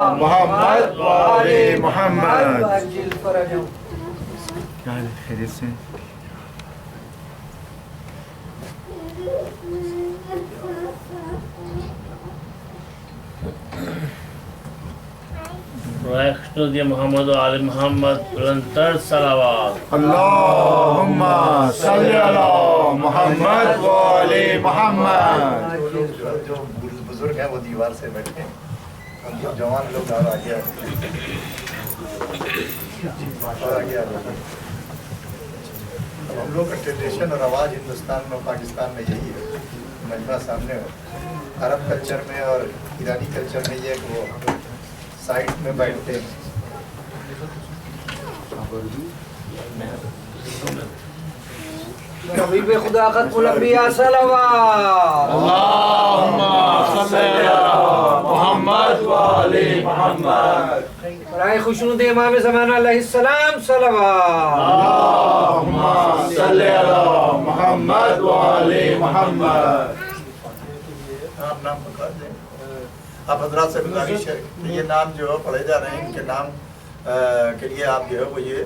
محمد وآل محمد. وعجل فرجهم. کیا حال ہے؟ خیریت سے؟ Raihtu Muhammad wa Ali Muhammad Lantar Salawat. اللہم صلی علی محمد وآل محمد. جو بزرگ ہیں وہ دیوار سے بیٹھے ہیں، ہم جو جوان لوگ اور آگے ہم لوگ کا ٹریڈیشن اور رواج ہندوستان میں پاکستان میں یہی ہے. مجمع سامنے ہو، عرب کلچر میں اور ایرانی کلچر میں یہ ہے کہ وہ سائڈ میں بیٹھتے ہیں. حبیب خدا ختم الانبیاء صلوات. اللہم صلی علی محمد وآل محمد. برائے خوشنود امام زمان علیہ السلام صلوات. اللہم صلی علی محمد وآل محمد. آپ نام پکار دیں. آپ حضرات سے گزارش ہے کہ یہ نام جو پڑھے جا رہے ہیں ان کے نام کے لیے آپ جو ہے وہ یہ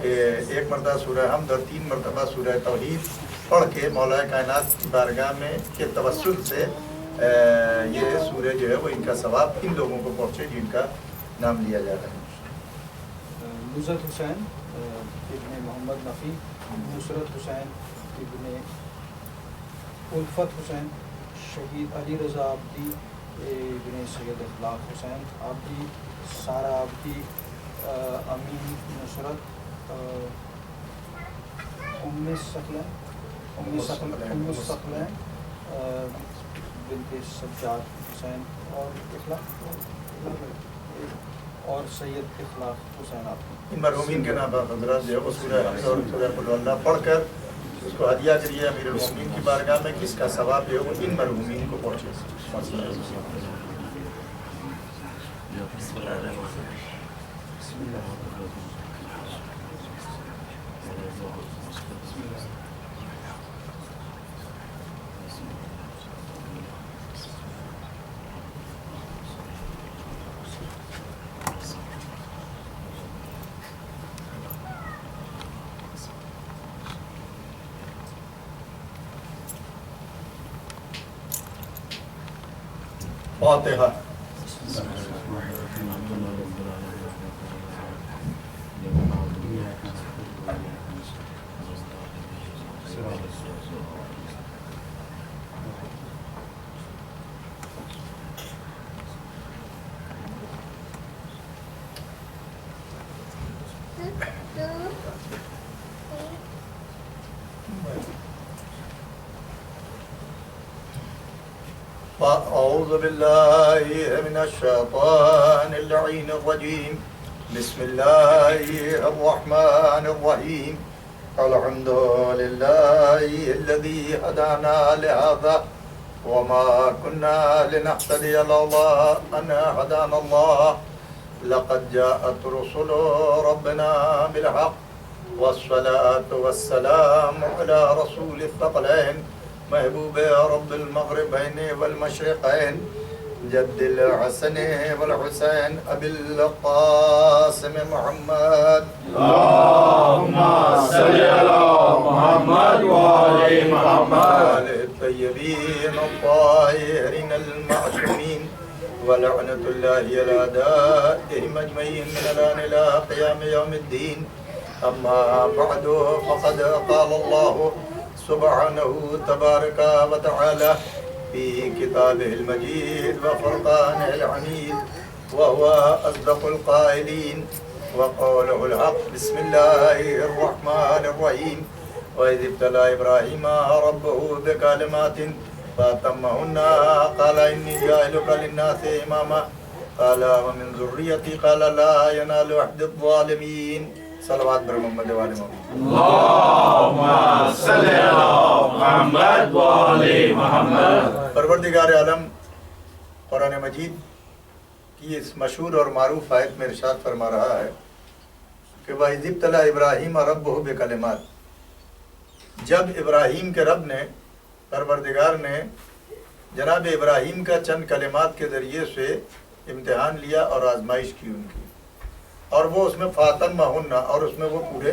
ایک مرتبہ سورہ حمد اور 3 مرتبہ سورہ توحید پڑھ کے مولا کائنات کی بارگاہ میں کے توسل سے یہ سورہ جو ہے وہ ان کا ثواب ان لوگوں کو پہنچے جن کا نام لیا جا رہا ہے. نصرت حسین ابن محمد نفی، نصرت حسین ابن الفت حسین، شہید علی رضا عابدی ابن سید اخلاق حسین عابدی، سارا عابدی، امین نصرت، ام ثقلین بنت سجاد حسین اور سید اخلاق حسین عابدی. ان مرحومین کے نام آپ حضرات جو ہے وہ سورہ حمد اور سورہ قل اللہ پڑھ کر اس کو ہدیہ کریے امیر المومنین کی بارگاہ میں کہ اس کا ثواب جو ہے وہ ان مرحومین کو پہنچے. فاتحہ. أعوذ بالله من الشيطان اللعين الرجيم. بسم الله الرحمن الرحيم. الحمد لله الذي هدانا لهذا وما كنا لنهتدي لولا أن هدانا الله. لقد جاءت رسل ربنا بالحق والصلاة والسلام على رسول الثقلين محبوب رب المغربين والمشرقين جد الحسن والحسين أبي القاسم محمد. اللہم صلی علی محمد وآل محمد. الطيبين الطاهرين المعصومين ولعنة الله على أعدائهم أجمعين من الآن إلى قيام يوم الدين. أما بعد فقد قال الله سبحانه تبارك وتعالى في كتابه المجيد وفرقانه الحميد وهو أصدق القائلين وقوله الحق. بسم الله الرحمن الرحيم. وإذ ابتلى إبراهيم ربه بكلمات فأتمهن قال إني جاعلك للناس إماما قال ومن ذريتي قال لا ينال عهد الظالمين. صلوات بر محمد والے محمد. اللہم صلی علی محمد وآل محمد. پروردگار عالم قرآن مجید کی اس مشہور اور معروف آیت میں ارشاد فرما رہا ہے کہ وَإِذِ ابْتَلَىٰ إِبْرَاهِيمَ رَبُّهُ بِكَلِمَاتٍ. جب ابراہیم کے رب نے، پروردگار نے جناب ابراہیم کا چند کلمات کے ذریعے سے امتحان لیا اور آزمائش کی ان کی، اور وہ اس میں فاتمہن، اور اس میں وہ پورے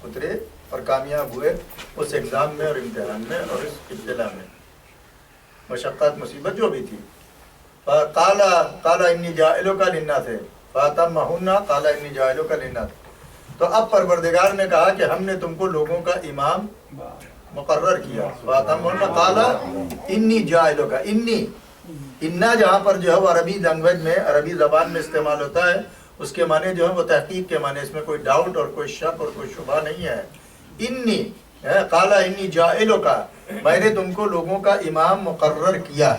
اترے اور کامیاب ہوئے اس ایگزام میں اور امتحان میں اور اس ابتلا میں، مشقت مصیبت جو بھی تھی۔ قال انی جاعلک للناس، فاتمہن قال انی جاعلک للناس۔ تو اب پروردگار نے کہا کہ ہم نے تم کو لوگوں کا امام مقرر کیا۔ فاتمہن قال انی جاعلک، انی، انا جہاں پر جو ہے وہ عربی لینگویج میں، عربی زبان میں استعمال ہوتا ہے، اس کے معنی جو ہے وہ تحقیق کے معنی، اس میں کوئی ڈاؤٹ اور کوئی شک اور کوئی شبہ نہیں ہے۔ انی قال انی جاعلک، میں نے تم کو لوگوں کا امام مقرر کیا،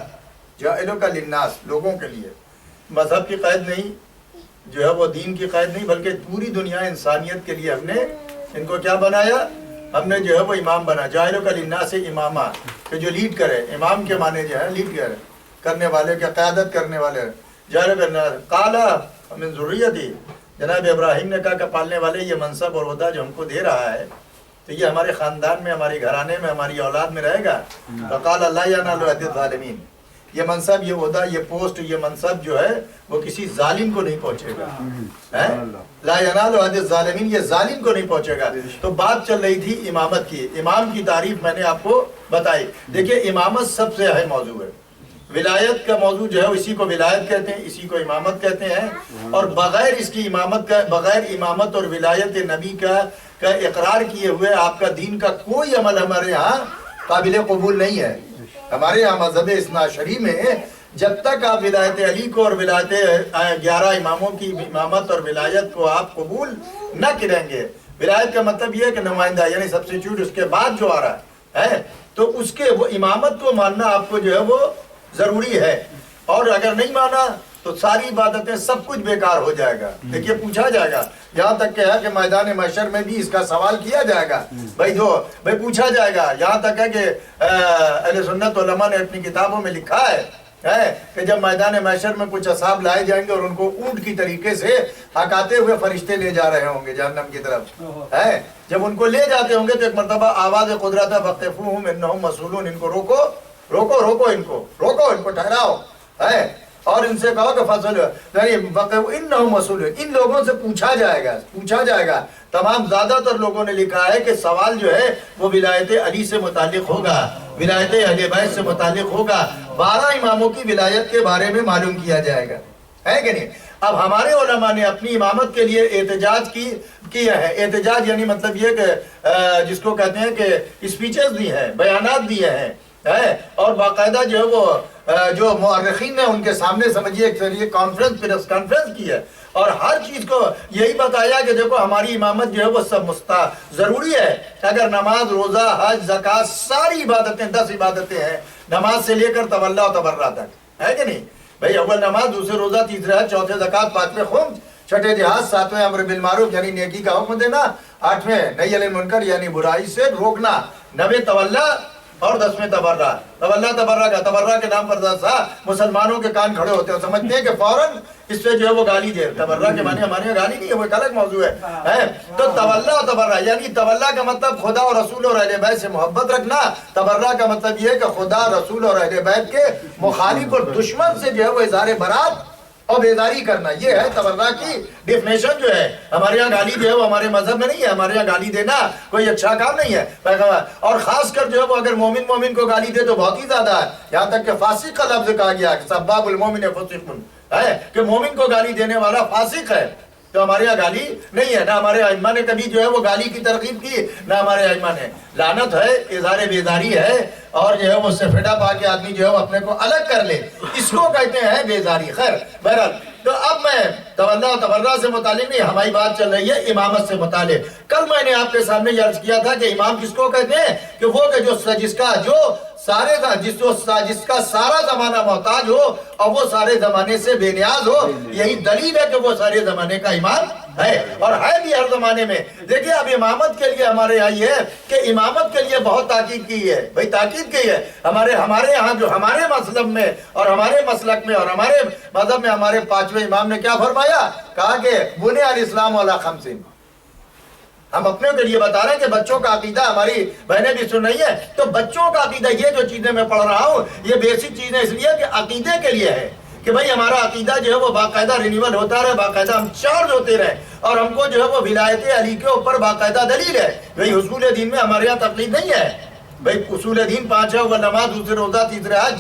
جاعلک للناس، لوگوں کے لیے، مذہب کی قید نہیں، جو ہے وہ دین کی قید نہیں، بلکہ پوری دنیا انسانیت کے لیے ہم نے ان کو کیا بنایا، ہم نے جو ہے وہ امام بنا، جاعلک للناس اماما، کہ جو لیڈ کرے، امام کے معنی جو ہے لیڈ کرنے والے، کے قیادت کرنے والے، جاعلک للناس۔ قال من ذریتی، جناب ابراہیم نے کہا کہ پالنے والے یہ منصب اور عہدہ جو ہم کو دے رہا ہے تو یہ ہمارے خاندان میں، ہمارے گھرانے میں، ہماری اولاد میں رہے گا۔ فقال لا ینال عہد الظالمین، یہ منصب، یہ عہدہ، یہ پوسٹ، یہ منصب جو ہے وہ کسی ظالم کو نہیں پہنچے گا۔ لا ینال عہد الظالمین، یہ ظالم کو نہیں پہنچے گا۔ تو بات چل رہی تھی امامت کی، امام کی تعریف میں نے آپ کو بتائی۔ دیکھیے امامت سب سے اہم موضوع ہے، ولایت کا موضوع جو ہے اسی کو ولایت کہتے ہیں، اسی کو امامت کہتے ہیں، اور بغیر اس کی امامت کا، بغیر امامت اور ولایت نبی کا اقرار کیے ہوئے آپ کا دین کا کوئی عمل ہمارے ہاں قابل قبول نہیں ہے۔ ہمارے یہاں مذہب اثنا عشری میں جب تک آپ ولایت علی کو اور ولایت 11 اماموں کی امامت اور ولایت کو آپ قبول نہ کریں گے، ولایت کا مطلب یہ ہے کہ نمائندہ یعنی سبسٹیٹیوٹ اس کے بعد جو آ رہا ہے تو اس کے وہ امامت کو ماننا آپ کو جو ہے وہ ضروری ہے، اور اگر نہیں مانا تو ساری عبادتیں سب کچھ بیکار ہو جائے گا۔ دیکھیے پوچھا جائے گا، یہاں تک کہ ہے کہ میدان محشر میں بھی اس کا سوال کیا جائے گا، بھائی پوچھا جائے گا، یہاں تک ہے کہ اہل سنت علماء نے اپنی کتابوں میں لکھا ہے کہ جب میدان محشر میں کچھ اصحاب لائے جائیں گے اور ان کو اونٹ کی طریقے سے ہکاتے ہوئے فرشتے لے جا رہے ہوں گے جہنم کی طرف، جب ان کو لے جاتے ہوں گے تو ایک مرتبہ آواز قدرت فقفوہم انہم مسئولون، ان کو روکو ان کو ٹھہراؤ، اور ان سے کہو کہ فصل انہم مسئولون، ان لوگوں سے پوچھا جائے گا۔ تمام زیادہ تر لوگوں نے لکھا ہے کہ سوال جو ہے وہ ولایت علی سے متعلق ہوگا، ولایت اہل بیت سے متعلق ہوگا، 12 اماموں کی ولایت کے بارے میں معلوم کیا جائے گا، ہے کہ نہیں؟ اب ہمارے علماء نے اپنی امامت کے لیے احتجاج کیا ہے، احتجاج یعنی مطلب یہ کہ جس کو کہتے ہیں کہ اسپیچز دی ہیں، بیانات دیے ہیں، اور باقاعدہ جو ہے وہ جو مورخین نے ان کے سامنے سمجھیے ایک کانفرنس، پریس کانفرنس کی ہے، اور ہر چیز کو یہی بتایا کہ دیکھو ہماری امامت جو ہے وہ سب ضروری ہے۔ اگر نماز، روزہ، حج، زکوٰۃ، ساری عبادتیں 10 عبادتیں ہیں، نماز سے لے کر تولا و تبرع تک، ہے کہ نہیں بھائی؟ اول نماز، دوسرے روزہ، تیسرے حج، چوتھے زکوٰۃ، پانچویں خمس، چھٹے جہاد، ساتویں امر بالمعروف یعنی نیکی کا حکم دینا، 8ویں نہی عن المنکر یعنی برائی سے روکنا، 9ویں تولا اور 10ویں تبرع۔ تبرع کے نام پر مسلمانوں کے کان کھڑے ہوتے ہیں، سمجھتے ہیں کہ فوراً اس سے جو ہے وہ گالی دے۔ تبرع کے معنی ہمارے یہاں گالی نہیں ہے، وہ ایک الگ موضوع ہے۔ تو تولا و تبرع یعنی تولا کا مطلب خدا اور رسول اور اہل بیت سے محبت رکھنا، تبرع کا مطلب یہ ہے کہ خدا، رسول اور اہل بیت کے مخالف اور دشمن سے جو ہے وہ اظہار برات اور بیداری کرنا، یہ ہے تبرع کی ڈیفینیشن جو ہے۔ ہمارے یہاں گالی جو ہے وہ ہمارے مذہب میں نہیں ہے، ہمارے یہاں گالی دینا کوئی اچھا کام نہیں ہے، اور خاص کر جو ہے وہ اگر مومن کو گالی دے تو بہت ہی زیادہ ہے، یہاں تک کہ فاسق کا لفظ کہا گیا کہ سباب المومن فسق ہے، کہ مومن کو گالی دینے والا فاسق ہے۔ تو ہمارے یہاں گالی نہیں ہے، نہ ہمارے ائمہ نے کبھی جو ہے وہ گالی کی ترغیب کی، نہ ہمارے ائمہ نے۔ لعنت ہے، اظہار بیداری ہے، اور جو ہے وہ اس سے فٹا پا کے آدمی جو ہے وہ اپنے کو الگ کر لے، اس کو کہتے ہیں بیداری۔ خیر بہرحال، تو اب میں تولا و تبرع سے متعلق نہیں، ہماری بات چل رہی ہے امامت سے متعلق۔ کل میں نے آپ کے سامنے یہ عرض کیا تھا کہ امام کس کو کہتے ہیں، کہ وہ کہ جس کا سارا زمانہ محتاج ہو اور وہ سارے زمانے سے بے نیاز ہو، یہی دلیل ہے کہ وہ سارے زمانے کا امام ہے، اور ہے بھی ہر زمانے میں۔ دیکھیں اب امامت کے لیے ہمارے یہاں یہ ہے کہ امامت کے لیے بہت تاکید کی ہے، بھائی تاکید کی ہے ہمارے یہاں جو ہمارے مسلک میں اور ہمارے مسلک میں اور ہمارے مذہب میں ہمارے 5ویں امام نے کیا فرمایا، کہا کہ بنی الاسلام علی 5۔ ہم اپنے کے لیے بتا رہے ہیں کہ بچوں کا عقیدہ، ہماری بہنیں بھی سن رہی ہیں، تو بچوں کا عقیدہ، یہ جو چیزیں میں پڑھ رہا ہوں یہ بیسک چیزیں اس لیے کہ عقیدے کے لیے ہے، کہ بھائی ہمارا عقیدہ جو ہے وہ باقاعدہ رینیول ہوتا رہے, باقاعدہ ہم چارج ہوتے رہے, اور ہم کو جو ہے وہ ولایت علی کے اوپر باقاعدہ دلیل ہے. بھائی اصول دین میں ہمارے یہاں تقلید نہیں ہے. بھائی اصول دین 5 ہے, اول نماز, دوسرے روزہ, تیسرے حج.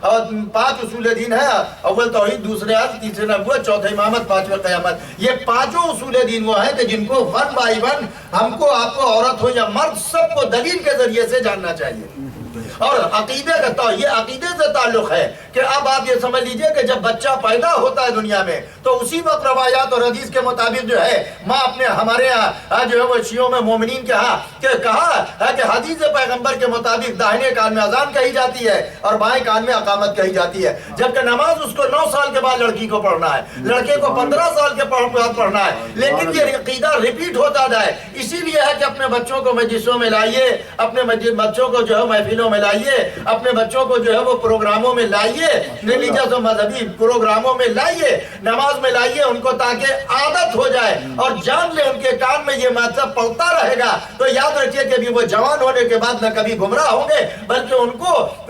اور 5 اصول دین ہے, اول توحید, دوسرے حج, تیسرے نبوت, چوتھے امامت, 5واں قیامت. یہ 5 اصول دین وہ ہیں کہ جن کو ون بائی ون ہم کو, آپ کو, عورت ہو یا مرد, سب کو دلیل کے ذریعے سے جاننا چاہیے. اور عقیدے کا یہ عقیدے سے تعلق ہے کہ اب آپ یہ سمجھ لیجئے کہ جب بچہ پیدا ہوتا ہے دنیا میں تو اسی وقت روایات اور حدیث کے مطابق جو ہے ماں اپنے, ہمارے ہاں جو ہے وہ شیعوں میں مومنین کے ہاں کہ کہا ہے کہ حدیث پیغمبر کے مطابق داہنے کان میں اذان کہی جاتی ہے اور بائیں کان میں اقامت کہی جاتی ہے. جبکہ نماز اس کو 9 سال کے بعد لڑکی کو پڑھنا ہے, لڑکے کو 15 سال کے بعد پڑھنا ہے. لیکن یہ عقیدہ ریپیٹ ہوتا جائے, اسی لیے ہے کہ اپنے بچوں کو مجلسوں میں لائیے, اپنے بچوں کو جو ہے محفلوں میں لائیے, اپنے بچوں کو جو ہے وہ پروگراموں میں لائیے, ریلیجس اور مذہبی پروگراموں میں لائیے, نماز میں لائیے ان کو, تاکہ عادت ہو جائے اور جان لے ان کے کان میں یہ مطلب پڑتا رہے گا. تو یاد رکھیے کہ وہ جوان ہونے کے بعد نہ کبھی گمراہ ہوں گے, بلکہ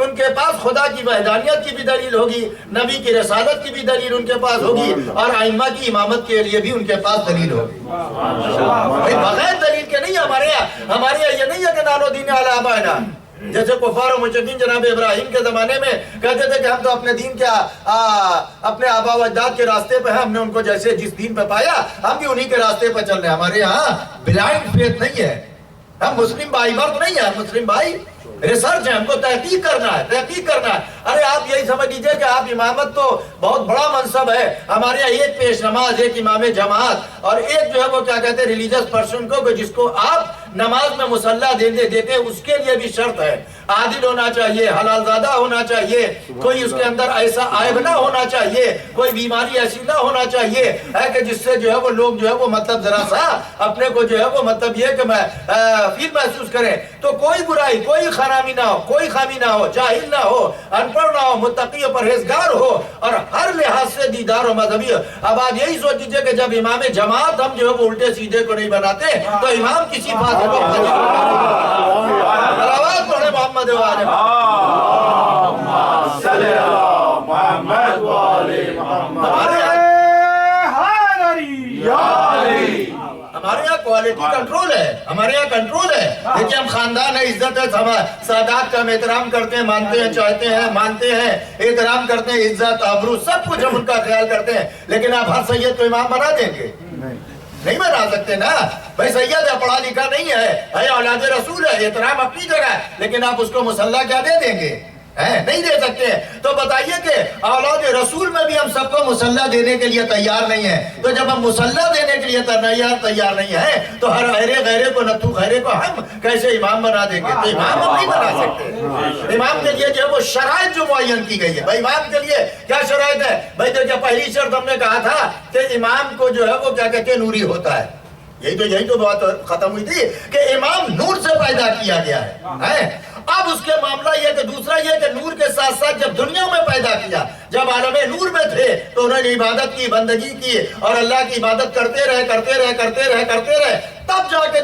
ان کے پاس خدا کی وحدانیت کی بھی دلیل ہوگی, نبی کی رسالت کی بھی دلیل ان کے پاس ہوگی, اور ائمہ کی امامت کے لیے بھی ان کے پاس دلیل ہوگی. بغیر دلیل کے نہیں. ہمارے یہاں یہ نہیں ہے کہ نانو دین علی آبائنا, جیسے کفار و مشرکین جناب ابراہیم کے زمانے میں کہتے تھے کہ ہم تو اپنے دین کے اپنے آبا و اجداد کے راستے پہ ہیں, ہم نے ان کو جیسے جس دین پہ پایا ہم بھی انہی کے راستے پہ چل رہے ہیں. ہمارے یہاں بلائنڈ فیتھ نہیں ہے, ہم مسلم بائی برتھ نہیں ہے, مسلم بائی ریسرچ ہے, ہم کو تحقیق کرنا ہے, تحقیق کرنا ہے. ارے آپ یہی سمجھ لیجئے کہ آپ امامت تو بہت بڑا منصب ہے. ہمارے یہاں ایک پیش نماز, ایک امام جماعت, اور ایک جو ہے وہ کیا کہتے ہیں ریلیجس پرسن کو, جس کو آپ نماز میں مصلی دیتے, اس کے لیے بھی شرط ہے, عادل ہونا چاہیے, حلال زادہ ہونا چاہیے, کوئی اس کے اندر ایسا عیب نہ ہونا چاہیے, کوئی بیماری ایسی نہ ہونا چاہیے ہے کہ جس سے جو ہے وہ لوگ جو ہے وہ مطلب ذرا سا اپنے کو جو ہے وہ مطلب یہ کہ میں فیل محسوس کریں. تو کوئی برائی, کوئی خرامی نہ ہو, کوئی خامی نہ ہو, جاہل نہ ہو, ان پڑھ نہ ہو, متقی و پرہیزگار ہو, اور ہر لحاظ سے دیدار و مذہبی. اب آپ یہی سوچ لیجیے کہ جب امام جماعت ہم جو ہے وہ الٹے سیدھے کو نہیں بناتے تو امام کسی فاضل کو آواز پڑھے محمد وآلہ ہمارے یہاں کوالٹی کنٹرول ہے, ہمارے یہاں کنٹرول ہے. دیکھیں ہم خاندان ہے, عزت ہے, سادات کا ہم احترام کرتے ہیں, مانتے ہیں, چاہتے ہیں, مانتے ہیں, احترام کرتے ہیں, عزت, آبرو, سب کچھ ہم ان کا خیال کرتے ہیں. لیکن آپ ہر سید کو امام بنا دیں گے؟ نہیں بنا سکتے نا. بھائی سید ہے, پڑھا لکھا نہیں ہے, اولاد رسول ہے, احترام اپنی جگہ ہے, لیکن آپ اس کو مصلی کیا دے دیں گے؟ نہیں دے سکتے. تو بتائیے کہ اولاد رسول میں بھی ہم سب کو مصلی دینے کے لیے تیار نہیں ہے. تو جب ہم مصلی دینے کے لیے تیار نہیں ہے تو ہر غیرے کو, نتو غیرے کو ہم کیسے امام بنا دیں گے؟ تو امام ہم نہیں بنا سکتے. امام کے لیے جو ہے وہ شرائط جو معین کی گئی ہے. بھائی امام کے لیے کیا شرائط ہے؟ بھائی دیکھیں پہلی شرط ہم نے کہا تھا کہ امام کو جو ہے وہ کیا کہتے ہیں, نوری ہوتا ہے. یہی تو بات ختم ہوئی تھی کہ امام نور سے پیدا کیا گیا ہے. اب اس کے معاملہ یہ کہ دوسرا یہ کہ نور کے ساتھ ساتھ جب دنیا میں پیدا کیا, جب عالم نور میں تھے تو انہوں نے عبادت کی, بندگی کی, اور اللہ کی عبادت کرتے رہے, تب جا کے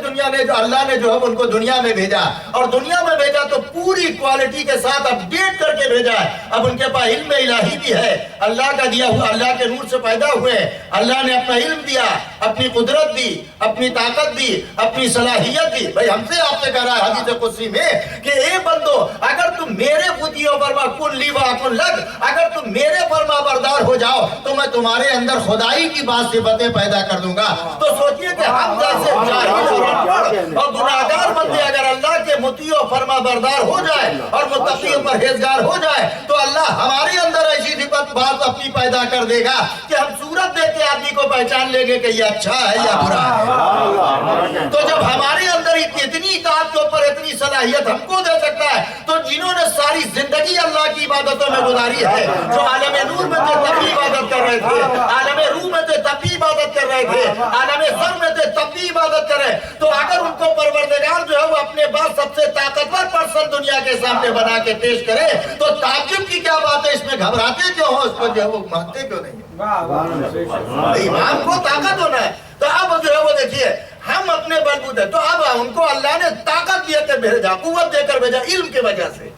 اللہ نے جو ہے ان کو دنیا میں بھیجا, اور دنیا میں بھیجا تو پوری کوالٹی کے ساتھ اپڈیٹ کر کے بھیجا ہے. اب ان کے پاس علم الہی بھی ہے, اللہ کا دیا ہوا, اللہ کے نور سے پیدا ہوئے, اللہ نے اپنا علم دیا, اپنی قدرت دی, اپنی طاقت دی, اپنی صلاحیت دی. بھائی ہم سے آپ سے کہہ رہا ہے حدیث قدسی میں کہ اے بندو, اگر تم میرے خودیوں پر کن لی واکن لگ, اگر تم میرے فرما بردار ہو جاؤ تو میں تمہارے اندر خدائی کی بعض صفتیں پیدا کر دوں گا. تو سوچئے کہ ہم جیسے جاہل اور گناہگار بندے اگر اللہ کے مطیع و فرما بردار ہو جائے اور متقی و پرہیزگار ہو جائے تو اللہ ہمارے اندر ایسی صفت بات اپنی پیدا کر دے گا کہ ہم صورت دیکھ کے آدمی کو پہچان لیں گے کہ یہ اچھا ہے یا برا ہے. تو جب ہمارے اندر اتنی اطاعت کے اوپر اتنی صلاحیت ہم کو دے سکتا ہے, تو جنہوں نے ساری زندگی اللہ کی عبادتوں میں گزاری ہے, جو عالم نور میں تھے تب بھی عبادت کر رہے تھے, عالم روح میں تھے تب بھی عبادت کر رہے تھے, عالم زر میں تھے تب بھی عبادت کر رہے, تو اگر ان کو پروردگار جو ہے وہ اپنے بعد سب سے طاقتور پرسن دنیا کے سامنے بنا کے پیش کرے تو تعجب کی کیا بات ہے؟ اس میں گھبراتے کیوں ہو؟ اس کو جو ہے وہ مانتے کیوں نہیں؟ امام کو طاقت ہونا ہے. تو اب جو ہے وہ دیکھیے ہم اپنے بلبوتے, تو اب ان کو اللہ نے طاقت دے کر بھیجا, قوت دے کر بھیجا, علم کی وجہ سے.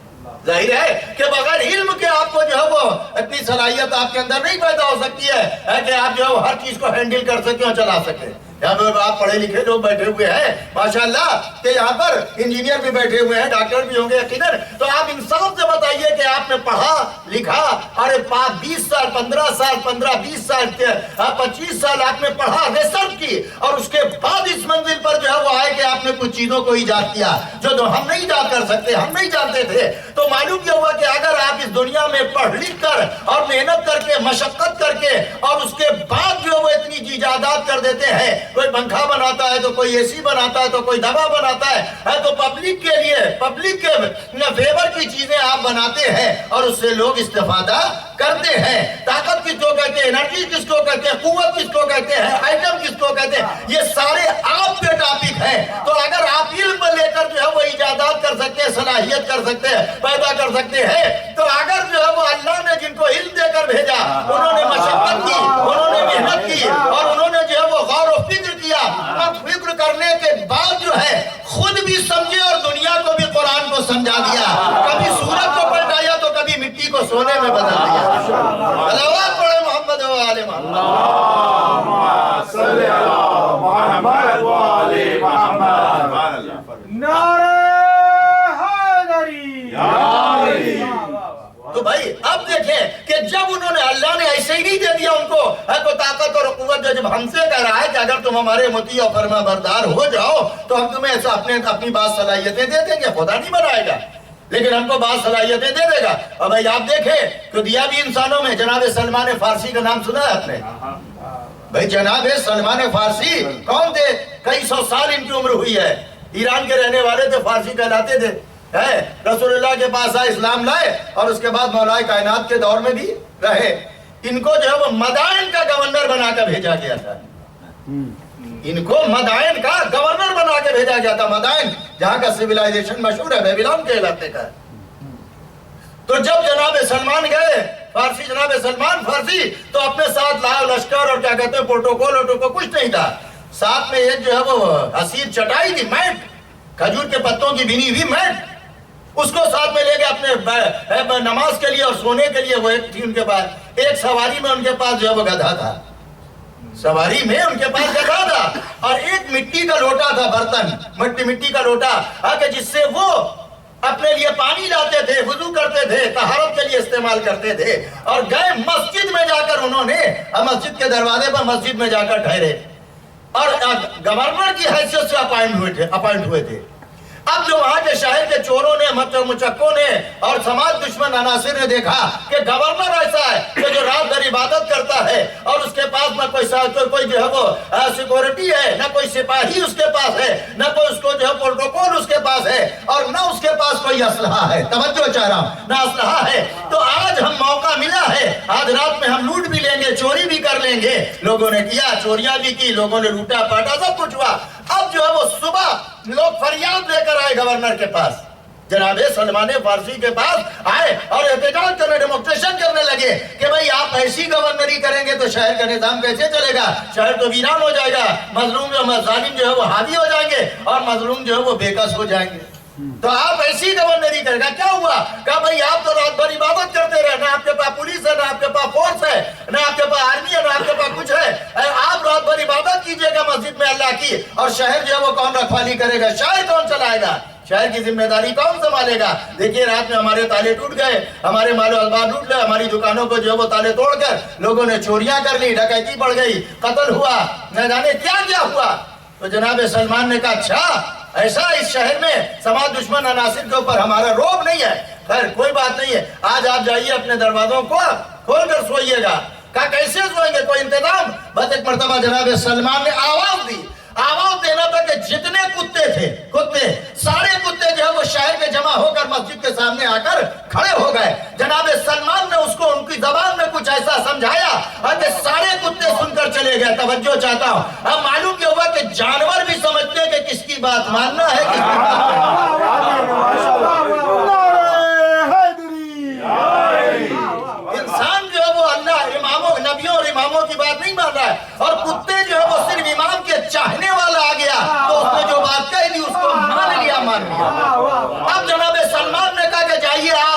ظاہر ہے کہ بغیر علم کے آپ کو جو ہے وہ اتنی صلاحیت آپ کے اندر نہیں پیدا ہو سکتی ہے کہ آپ جو ہے ہر چیز کو ہینڈل کر سکیں اور چلا سکیں. یہاں پر آپ پڑھے لکھے لوگ بیٹھے ہوئے ہیں ماشاءاللہ کہ یہاں پر انجینئر بھی بیٹھے ہوئے ہیں, ڈاکٹر بھی ہوں گے یقیناً. تو آپ انصاف سے بتائیے کہ آپ نے پڑھا لکھا, ارے 20 سال 15 سال 15-20 سال 25 سال آپ نے پڑھا, ریسرچ کی, اور اس کے بعد اس منزل پر جو ہے وہ آئے کہ آپ نے کچھ چیزوں کو ایجاد کیا جو ہم نہیں ایجاد کر سکتے, ہم نہیں جانتے تھے. تو معلوم یہ ہوا کہ اگر آپ اس دنیا میں پڑھ لکھ کر اور محنت کر کے مشقت کر کے اور اس کے بعد جو وہ اتنی ایجادات کر دیتے ہیں, کوئی پنکھا بناتا ہے تو کوئی اے سی بناتا ہے تو کوئی دوا بناتا ہے تو پبلک کے لیے پبلک کے فیور کی چیزیں آپ بناتے ہیں اور اس سے لوگ استفادہ کرتے ہیں. طاقت کس کو کہتے ہیں, انرجی کس کو کہتے ہیں, قوت کس کو کہتے ہیں, آئٹم کس کو کہتے ہیں, یہ سارے آپ کے ٹاپک ہیں. تو اگر آپ علم لے کر جو ہے وہ ایجادات کر سکتے ہیں, صلاحیت کر سکتے ہیں, پیدا کر سکتے ہیں, تو اگر جو ہے وہ اللہ نے جن کو علم دے کر بھیجا انہوں نے مشقت کی, انہوں نے محنت کی اور انہوں نے جو ہے وہ غور و فکر کیا, اب فکر کرنے کے بعد جو ہے خود بھی سمجھے اور دنیا کو بھی قرآن کو سمجھا دیا. کبھی سورج کو پلٹایا تو کبھی مٹی کو سونے میں بدل دیا. صلوات پڑھے محمد و آل محمد. اللهم صل على محمد وآل محمد. نعرہ حیدری. تو بھائی اب دیکھیں کہ جب انہوں نے, اللہ نے ایسے ہی نہیں دے دیا ان کو طاقت اور قوت, جو جب ہم سے کہہ رہا ہے کہ اگر تم ہمارے مطیع اور فرما بردار ہو جاؤ تو ہم تمہیں ایسا اپنی بات صلاحیتیں دے دیں گے. خدا نہیں بنائے گا لیکن ہم کو بات صلاحیتیں دے دے گا. اور بھائی آپ دیکھیں کہ دیا بھی انسانوں میں. جناب سلمان فارسی کا نام سنا ہے آپ نے؟ بھائی جناب سلمان فارسی کون تھے؟ کئی سو سال ان کی عمر ہوئی ہے, ایران کے رہنے والے تھے, فارسی کہلاتے تھے. رسول اللہ کے پاس آئے, اسلام لائے اور اس کے بعد مولا کائنات کے دور میں بھی رہے. ان کو جو ہے وہ مدائن کا گورنر بنا کر بھیجا گیا تھا. ان کو مدائن کا گورنر بنا کے بھیجا گیا تھا. مدائن جہاں کا سیولائزیشن مشہور ہے, بیبیلون کے علاقے کا. تو جب جناب سلمان گئے فارسی, جناب سلمان فارسی, تو اپنے ساتھ لاؤ لشکر اور کیا کہتے ہیں پروٹوکول کچھ نہیں تھا. ساتھ میں ایک جو ہے وہ حسیر چٹائی تھی, میٹ, کھجور کے پتوں کی بنی ہوئی میٹ, اس کو ساتھ میں لے گئے اپنے نماز کے لیے اور سونے کے لیے. وہ ایک تھی ان کے پاس, ایک سواری میں ان کے پاس جو ہے وہ گدھا تھا, سواری میں ان کے پاس گدھا تھا, اور ایک مٹی کا لوٹا تھا, برتن مٹی کا لوٹا, کہ جس سے وہ اپنے لیے پانی لاتے تھے, وضو کرتے تھے, طہارت کے لیے استعمال کرتے تھے. اور گئے مسجد میں جا کر, انہوں نے مسجد کے دروازے پر مسجد میں جا کر ٹھہرے اور گورنر کی حیثیت سے اپائنٹ ہوئے تھے. اب جو وہاں کے شہر کے چوروں نے, مچکوں نے اور سماج دشمن عناصر نے دیکھا کہ گورنر ایسا ہے کہ جو رات بھر عبادت کرتا ہے اور اس کے پاس نہ کوئی جو ہے وہ سیکورٹی ہے, نہ کوئی سپاہی اس کے پاس ہے, نہ کوئی اس کو جو ہے پروٹوکول اس کے پاس ہے, اور نہ اس کے پاس کوئی اسلحہ ہے. توجہ چاہ رہا ہوں, نہ اسلحہ ہے. تو آج ہم موقع ملا ہے, آج رات میں ہم لوٹ بھی لیں گے, چوری بھی کر لیں گے. لوگوں نے کیا, چوریاں بھی کی, لوگوں نے لوٹا پاٹا, سب کچھ ہوا. اب جو ہے وہ صبح لوگ فریاد لے کر آئے گورنر کے پاس, جناب سلمان فارسی کے پاس آئے اور احتجاج کرنے, ڈیمونسٹریشن کرنے لگے کہ بھئی آپ ایسی گورنری کریں گے تو شہر کا نظام کیسے چلے گا, شہر تو ویران ہو جائے گا, ظالم جو ہے وہ حاوی ہو جائیں گے اور مظلوم جو ہے وہ بے کس ہو جائیں گے. تو آپ ایسی گورنری کریں گا. کیا ہوا؟ کہا بھئی آپ تو رات بھر عبادت کرتے رہے, نہ آپ کے پاس پولیس ہے, نہ آپ کے پاس فورس ہے, نہ آپ کے پاس آرمی ہے, نہ آپ کے پاس کچھ ہے. آپ رات بھر عبادت کیجئے گا مسجد میں اللہ کی, اور شہر جو ہے وہ کون رکھوالی کرے گا, شہر کون چلائے گا, شہر کی ذمہ داری کون سنبھالے گا؟ دیکھیے رات میں ہمارے تالے ٹوٹ گئے, ہمارے مال و اسباب لوٹ گئے, ہماری دکانوں کو جو ہے وہ تالے توڑ کر لوگوں نے چوریاں کر لی, ڈکیتی بڑھ گئی, قتل ہوا, نہ جانے کیا کیا ہوا. تو جناب سلمان نے کہا اچھا ایسا اس شہر میں سماج دشمن عناصر کے اوپر ہمارا روب نہیں ہے. خیر کوئی بات نہیں ہے, آج آپ جائیے اپنے دروازوں کو کھول کر سوئیے گا. کہا کیسے سوئیں گے, کوئی انتظام؟ بس ایک مرتبہ جناب سلمان نے آواز دی. آواز دینا تھا کہ جتنے کتے تھے, سارے کتے جو ہے وہ شہر میں جمع ہو کر مسجد کے سامنے آ کر کھڑے ہو گئے. جناب سلمان نے اس کو ان کی زبان میں کچھ ایسا سمجھایا کہ سارے کتے سن کر چلے گئے. توجہ چاہتا ہوں, اب معلوم یہ ہوا کہ جانور بھی سمجھتے ہیں کہ کس کی بات ماننا ہے, کس کی انسان جو ہے وہ اللہ, اماموں, نبیوں اور اماموں کی بات نہیں مان رہا ہے, اور کتے جو ہے وہ صرف امام کے چاہنے والا آ گیا تو اس نے جو بات کہی تھی اس کو مان لیا. اب جناب سلمان نے کہا کہ جائیے, آ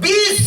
20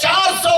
400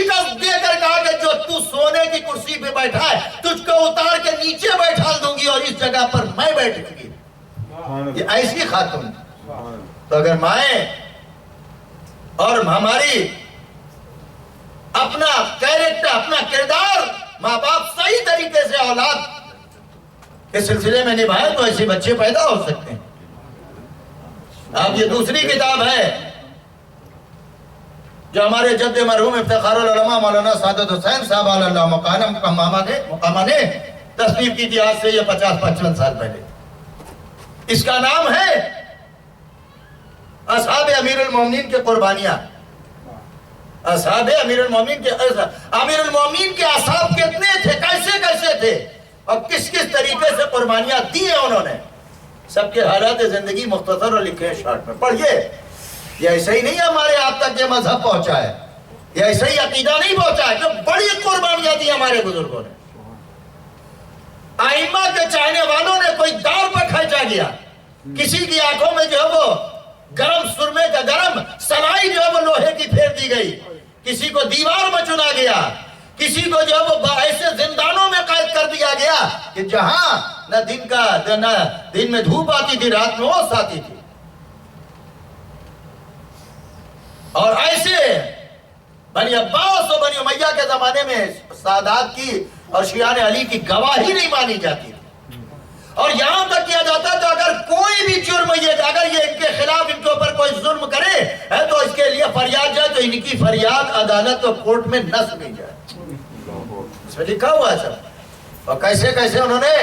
شکست دے کر کہا کہ جو تو سونے کی کرسی پہ بیٹھا ہے تجھ کو اتار کے نیچے بیٹھا دوں گی اور اس جگہ پر میں بیٹھوں گی. یہ ایسی خاتون. تو اگر مائیں اور ہماری اپنا کیریکٹر اپنا کردار ماں باپ صحیح طریقے سے اولاد کے سلسلے میں نبھائیں تو ایسے بچے پیدا ہو سکتے ہیں. اب یہ دوسری کتاب ہے جو ہمارے جد مرحوم افتخار العلماء مولانا سعادت حسین صاحب اللہ مقامہ نے تصنیف کی تھی. آج سے یہ 50-55 سال پہلے. اس کا نام ہے اصحاب امیر المومنین کے قربانیاں. اصحاب امیر المومنین کے اصحاب کتنے تھے, کیسے کیسے تھے اور کس کس طریقے سے قربانیاں دی ہیں انہوں نے. سب کے حالات زندگی مختصر اور لکھے ہیں شارٹ میں. پڑھئے. یہ ایسا ہی نہیں ہمارے آپ تک یہ مذہب پہنچا ہے, یہ ایسا ہی عقیدہ نہیں پہنچا ہے, جو بڑی قربانیاں دی ہمارے بزرگوں نے. ائمہ کے چاہنے والوں نے کوئی دار پر کھینچا گیا, کسی کی آنکھوں میں جو ہے وہ گرم سرمے کا گرم سلائی جو ہے وہ لوہے کی پھیر دی گئی, کسی کو دیوار میں چنا گیا, کسی کو جو ہے وہ ایسے زندانوں میں قید کر دیا گیا کہ جہاں نہ دن میں دھوپ آتی تھی, رات میں اوس آتی تھی. اور ایسے بنی عباس اور بنی امیہ کے زمانے میں سادات کی اور شیعان علی کی گواہی نہیں مانی جاتی. اور یہاں تک کیا جاتا تو اگر کوئی بھی جرم اگر یہ ان کے خلاف ان کے اوپر کوئی ظلم کرے تو اس کے لیے فریاد جائے تو ان کی فریاد عدالت اور کورٹ میں نہ سنی جائے. اس میں لکھا ہوا ہے سب. اور کیسے کیسے انہوں نے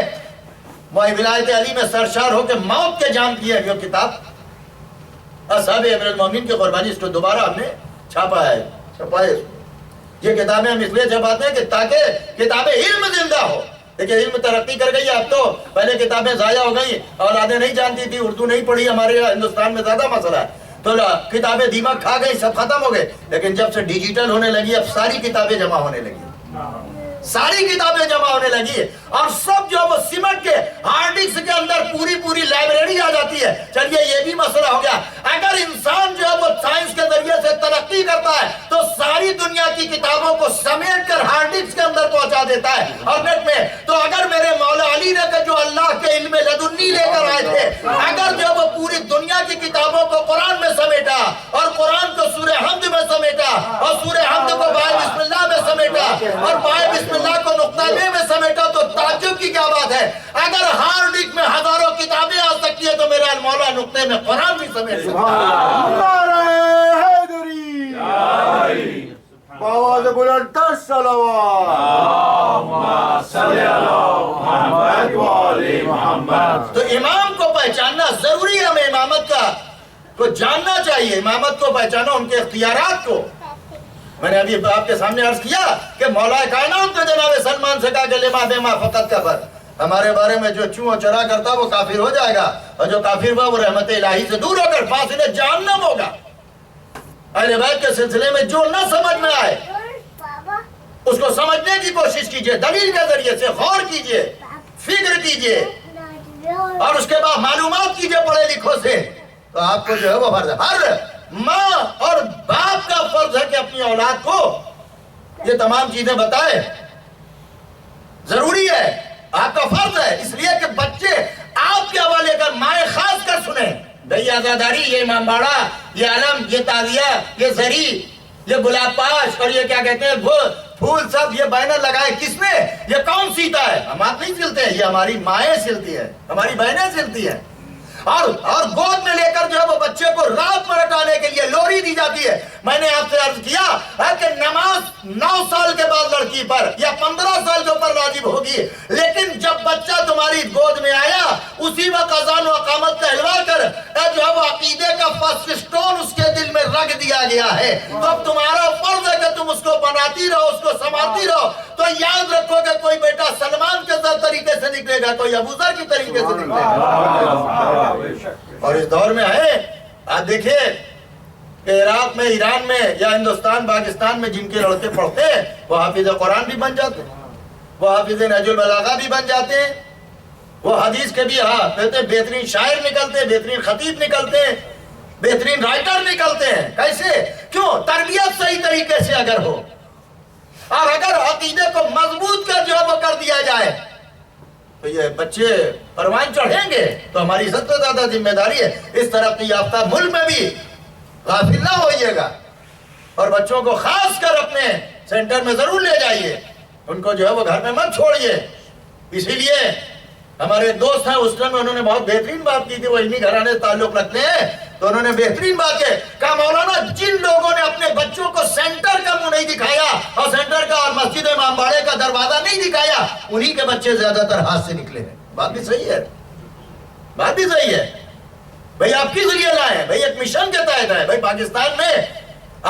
ولایت علی میں سرشار ہو کے موت کے جام کیے. جو کتاب اصحاب امیر المومنین کی قربانی, اس کو دوبارہ ہم نے چھاپا ہے, چھپائے. یہ کتابیں ہم اس لیے چھپاتے ہیں کہ تاکہ کتابیں علم زندہ ہو. دیکھیں علم ترقی کر گئی ہے, اب تو پہلے کتابیں ضائع ہو گئی, اولادیں نہیں جانتی تھی, اردو نہیں پڑھی, ہمارے ہندوستان میں زیادہ مسئلہ ہے, تو کتابیں دیمک کھا گئی, سب ختم ہو گئے. لیکن جب سے ڈیجیٹل ہونے لگی اب ساری کتابیں جمع ہونے لگی, ساری کتابیں جمع ہونے لگی اور سب جو وہ سمٹ کے ہارڈ ڈسک کے اندر پوری لائبریری آ جاتی ہے. چلیے یہ بھی مسئلہ ہو گیا. اگر انسان جو ہے وہ سائنس کے ذریعے سے ترقی کرتا ہے تو ساری دنیا کی کتابوں کو سمیٹ کر ہارڈ ڈسک کے اندر پہنچا دیتا ہے اور نیٹ میں. تو اگر میرے مولا علی نے جو اللہ کے علم لدنی لے کر آئے تھے, اگر جو وہ پوری دنیا کی کتابوں کو قرآن میں سمیٹا اور قرآن کو سورہ حمد میں سمیٹا اور سورہ حمد کو بائے بسم اللہ میں سمیٹا اور بائے بسم اللہ کو نقطہ میں سمیٹا, تو تعجب کی کیا بات ہے. اگر ہارڈ ڈسک میں ہزاروں کتابیں آ سکتی ہے تو میرا مولا نقطے میں قرآن بھی سمیٹ سکتا ہے. نعرہ حیدری, آواز بلند تر صلوات. تو امام کو پہچاننا ضروری ہے. ہمیں امامت کو جاننا چاہیے, امامت کو پہچانا, ان کے اختیارات کو. میں نے ابھی آپ کے سامنے عرض کیا کہ مولا کائنات نے جناب سلمان سے کہا کہ لما بما فقط کفر, ہمارے بارے میں جو چوں اور چرا کرتا وہ کافر ہو جائے گا, اور جو کافر ہوا وہ رحمت الہی سے دور ہو کر فاصلے جہنم ہوگا. اہل بیت کے سلسلے میں جو نہ سمجھ میں آئے اس کو سمجھنے کی کوشش کیجئے, دلیل کے ذریعے سے غور کیجئے, فکر کیجئے اور اس کے بعد معلومات کیجئے پڑھے لکھوں سے. تو آپ کو جو ہے وہ فرض ہے, ہر ماں اور باپ کا فرض ہے کہ اپنی اولاد کو یہ تمام چیزیں بتائے. ضروری ہے, آپ کا فرض ہے, اس لیے کہ بچے آپ کے حوالے کر مائیں خاص کر سنیں. بھئی آزاداری, یہ امام باڑہ, یہ علم, یہ تعزیہ, یہ زری, یہ گلاب پاش اور یہ کیا کہتے ہیں پھول, سب یہ بینر لگائے کس نے, یہ کون سیتا ہے؟ ہم آپ نہیں سلتے ہیں, یہ ہماری مائیں سلتی ہیں, ہماری بہنیں سلتی ہیں. اور گود میں لے کر جو ہے وہ بچے کو رات میں رٹانے کے لیے لوری دی جاتی ہے. میں نے آپ سے عرض کیا کہ نماز 9 سال کے بعد لڑکی پر یا 15 سال کے اوپر واجب ہوگی, لیکن جب بچہ تمہاری گود میں آیا اسی وقت اذان و اقامت کہلوا کر جو ہے وہ عقیدے کا فرسٹ سٹون اس کے دل میں رکھ دیا گیا ہے. تو اب تمہارا فرض ہے کہ تم اس کو بناتی رہو, اس کو سنبھالتی رہو. تو یاد رکھو کہ کوئی بیٹا سلمان کے طریقے سے نکلے گا, کوئی ابو ذر کی طریقے سے نکلے گا. اور اس دور میں ہے, آپ دیکھیں کہ عراق میں, ایران میں یا ہندوستان پاکستان میں جن کے لڑکے پڑھتے ہیں وہ حافظ قرآن بھی بن جاتے ہیں, وہ حافظ نہج البلاغہ بھی بن جاتے ہیں, وہ حدیث کے بھی کہتے ہیں بہترین شاعر نکلتے ہیں, بہترین خطیب نکلتے ہیں, بہترین رائٹر نکلتے ہیں. کیسے؟ کیوں؟ تربیت صحیح طریقے سے اگر ہو, اور اگر عقیدے کو مضبوط کر جو ہے وہ کر دیا جائے تو یہ بچے پروان چڑھیں گے. تو ہماری سب سے زیادہ ذمہ داری ہے اس ترقی یافتہ ملک میں بھی غافل نہ ہوئیے گا اور بچوں کو خاص کر اپنے سینٹر میں ضرور لے جائیے. ان کو جو ہے وہ گھر میں مت چھوڑیے. اسی لیے ہمارے دوست ہیں ہاسٹل میں، انہوں نے بہت بہترین بات کی تھی، وہ علمی گھرانے سے تعلق رکھتے ہیں، تو انہوں نے بہترین بات کہا مولانا جن لوگوں نے اپنے بچوں کو سینٹر کا منہ نہیں دکھایا اور سینٹر کا اور مسجد امام باڑے کا دروازہ نہیں دکھایا، انہی کے بچے زیادہ تر ہاتھ سے نکلے ہیں. بات بھی صحیح ہے، بات بھی صحیح ہے. بھئی آپ کس لیے لائے ہیں؟ بھئی ایک مشن کے تحت ہے. بھئی پاکستان میں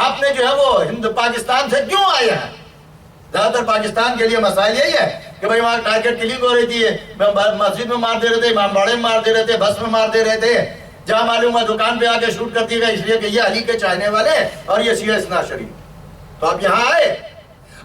آپ نے جو ہے وہ پاکستان سے کیوں آئے ہیں؟ زیادہ تر پاکستان کے لیے مسائل یہی ہے کہ بھئی وہاں ٹارگٹ کلنگ ہو رہی تھی، مسجد میں مار دے رہے تھے، امام باڑے میں مار دے رہے تھے، بس میں مار دے رہے تھے، جہاں معلوم ہے دکان پہ آ کے شوٹ کر دی گئی، اس لیے کہ یہ علی کے چاہنے والے اور یہ شیعہ اثنا عشری. تو آپ یہاں آئے.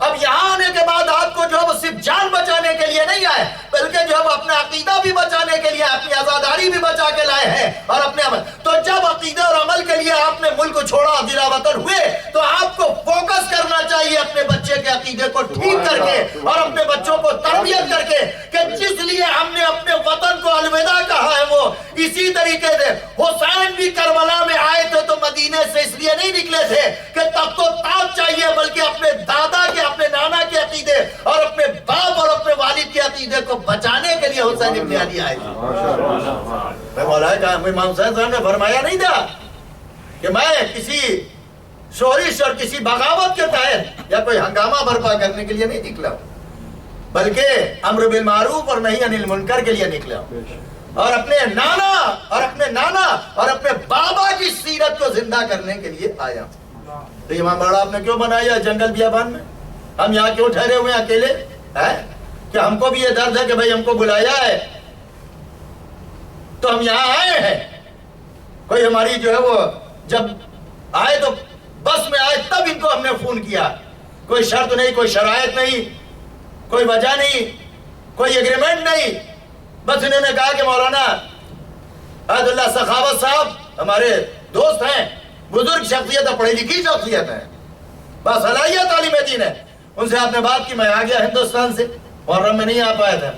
اب یہاں آنے کے بعد آپ کو جو ہے وہ صرف جان بچانے کے لیے نہیں آئے بلکہ جو ہے وہ اپنا عقیدہ بھی بچانے کے لیے، اپنی آزاداری بھی بچا کے لائے ہیں اور اپنے عمل. تو جب عقیدہ اور عمل کے لیے آپ نے ملک کو چھوڑا، دلا وطن ہوئے، تو آپ کو فوکس کرنا چاہیے اپنے بچے کے عقیدے کو ٹھیک کر کے اور اپنے بچوں کو تربیت کر کے کہ جس لیے ہم نے اپنے وطن کو الوداع کہا ہے وہ اسی طریقے سے. حسین بھی کربلا میں آئے تھے تو مدینے سے اس لیے نہیں نکلے تھے کہ تخت و تاج چاہیے، بلکہ اپنے دادا کے، اپنے نانا کے عقیدے اور اپنے باپ اور اپنے والد کے عقیدے کو بچانے کے لیے حسین ابن علی آئے تھے. میں مولا کہا امام حسین صاحب نے فرمایا نہیں تھا کہ میں کسی شورش اور کسی بغاوت کے تحت یا کوئی ہنگامہ برپا کرنے کے لیے نہیں نکلا، بلکہ امر بالمعروف اور نہی عن المنکر کے لیے نکلا اور اپنے نانا اور اپنے بابا کی سیرت کو زندہ کرنے کے لیے آیا. تو امام باڑہ آپ نے کیوں بنایا جنگل بیابان میں؟ ہم یہاں کیوں ٹھہرے ہوئے ہیں اکیلے؟ کہ ہم کو بھی یہ درد ہے کہ بھئی ہم کو بلایا ہے تو ہم یہاں آئے ہیں. کوئی ہماری جو ہے وہ جب آئے تو بس میں آئے تب ان کو ہم نے فون کیا. کوئی شرط نہیں، کوئی شرائط نہیں، کوئی وجہ نہیں، کوئی ایگریمنٹ نہیں. بس انہوں نے کہا کہ مولانا عید اللہ سخاوت صاحب ہمارے دوست ہیں، بزرگ شخصیت ہے، پڑھی لکھی شخصیت ہے، بس صلاحیت عالم دین ہے، ان سے آپ نے بات کی. میں آ گیا ہندوستان سے، محرم میں نہیں آ پایا تھا.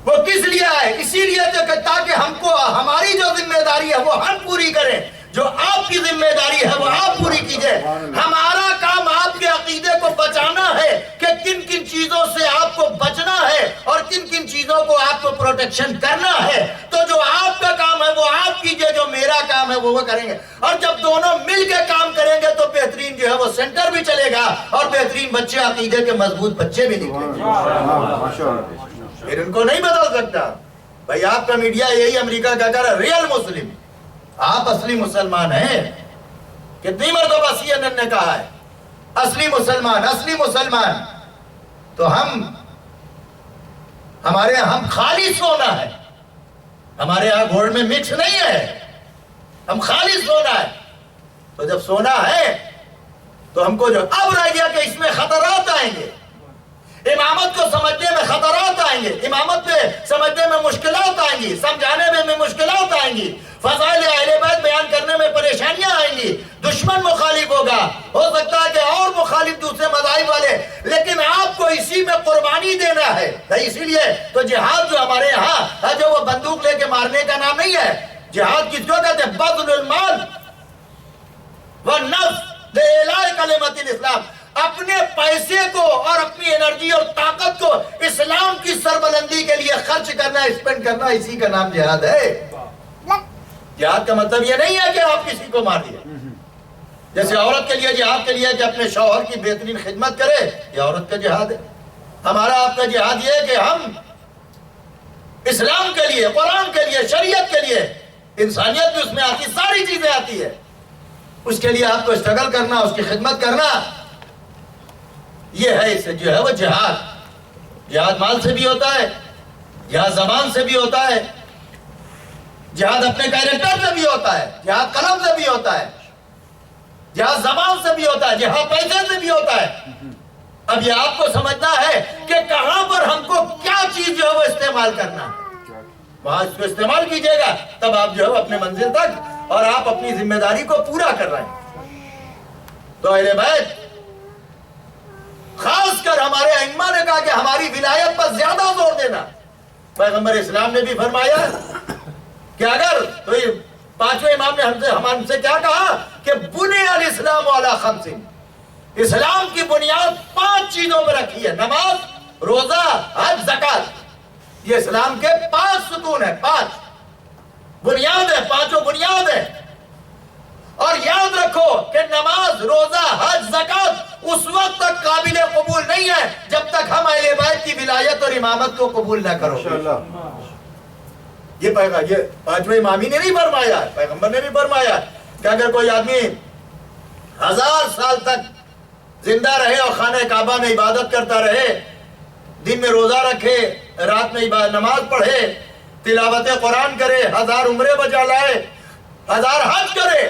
وہ کس لیے آئے؟ اسی لیے تاکہ ہم کو ہماری جو ذمہ داری ہے وہ ہم پوری کریں، جو آپ کی ذمہ داری ہے وہ آپ پوری کیجئے. ہمارا کام آپ کے عقیدے کو بچانا ہے کہ کن کن چیزوں سے آپ کو بچنا ہے اور کن کن چیزوں کو آپ کو پروٹیکشن کرنا ہے. تو جو آپ کا کام ہے وہ آپ کیجئے، جو میرا کام ہے وہ کریں گے. اور جب دونوں مل کے کام کریں گے تو بہترین جو ہے وہ سینٹر بھی چلے گا اور بہترین بچے، عقیدے کے مضبوط بچے بھی نکلیں گے. پھر ان کو نہیں بدل سکتا. بھائی آپ کا میڈیا یہی امریکہ کا کہہ رہا ہے ریئل مسلم، آپ اصلی مسلمان ہیں. کتنی مرتبہ CNN نے کہا ہے اصلی مسلمان. تو ہمارے یہاں ہم خالص ہونا ہے، ہمارے یہاں گھوڑ میں مکس نہیں ہے، ہم خالص ہونا ہے. تو جب سونا ہے تو ہم کو جو اب رہ گیا کہ اس میں خطرات آئیں گے، امامت کو سمجھنے میں خطرات آئیں گے، امامت میں سمجھنے میں مشکلات آئیں گی، سمجھانے میں مشکلات آئیں گی، فضائل اہل بیت بیان کرنے میں پریشانیاں آئیں گی، دشمن مخالف ہوگا، ہو سکتا ہے کہ اور مخالف دوسرے مذاہب والے، لیکن آپ کو اسی میں قربانی دینا ہے. اسی لیے تو جہاد جو ہمارے یہاں ہے جو وہ بندوق لے کے مارنے کا نام نہیں ہے. جہاد کس کو کہتے ہیں؟ بذل المال والنفس لإعلاء کلمۃ الاسلام. اپنے پیسے کو اور اپنی انرجی اور طاقت کو اسلام کی سربلندی کے لیے خرچ کرنا، اسپینڈ کرنا، اسی کا نام جہاد ہے. جہاد کا مطلب یہ نہیں ہے کہ آپ کسی کو ماریے. جیسے عورت کے لیے جہاد کے لیے کہ اپنے شوہر کی بہترین خدمت کرے، یہ عورت کا جہاد ہے. ہمارا آپ کا جہاد یہ ہے کہ ہم اسلام کے لیے، قرآن کے لیے، شریعت کے لیے، انسانیت بھی اس میں آتی، ساری چیزیں آتی ہے، اس کے لیے آپ کو اسٹرگل کرنا، اس کی خدمت کرنا، یہ ہے اس سے جو ہے وہ جہاد. جہاد مال سے بھی ہوتا ہے، جہاد زبان سے بھی ہوتا ہے، جہاد اپنے کیریکٹر سے بھی ہوتا ہے، جہاد قلم سے بھی ہوتا ہے، جہاد زبان سے بھی ہوتا ہے، جہاد پیسے سے بھی ہوتا ہے. اب یہ آپ کو سمجھنا ہے کہ کہاں پر ہم کو کیا چیز جو ہے وہ استعمال کرنا ہے، وہاں اس کو استعمال کیجئے گا، تب آپ جو ہے اپنے منزل تک اور آپ اپنی ذمہ داری کو پورا کر رہے ہیں. تو اہل بیت خاص کر ہمارے ائمہ نے کہا کہ ہماری ولایت پر زیادہ زور دینا. پیغمبر اسلام نے بھی فرمایا کہ اگر تو یہ پانچویں امام نے ہم سے کیا کہا کہ بنی الاسلام علی خمس، اسلام کی بنیاد 5 چیزوں پر رکھی ہے: نماز، روزہ، حج، زکات. یہ اسلام کے 5 ستون ہیں، 5 بنیاد ہے، 5 بنیاد ہے. اور یاد رکھو کہ نماز، روزہ، حج، زکات اس وقت تک قابل قبول نہیں ہے جب تک ہم اہل بیت کی ولایت اور امامت کو قبول نہ کرو. یہ 5ویں امامی نے نہیں فرمایا، پیغمبر نے بھی فرمایا کہ اگر کوئی آدمی 1000 سال تک زندہ رہے اور خانہ کعبہ میں عبادت کرتا رہے، دن میں روزہ رکھے، رات میں نماز پڑھے، تلاوت قرآن کرے، 1000 عمرے بجا لائے، 1000 حج کرے،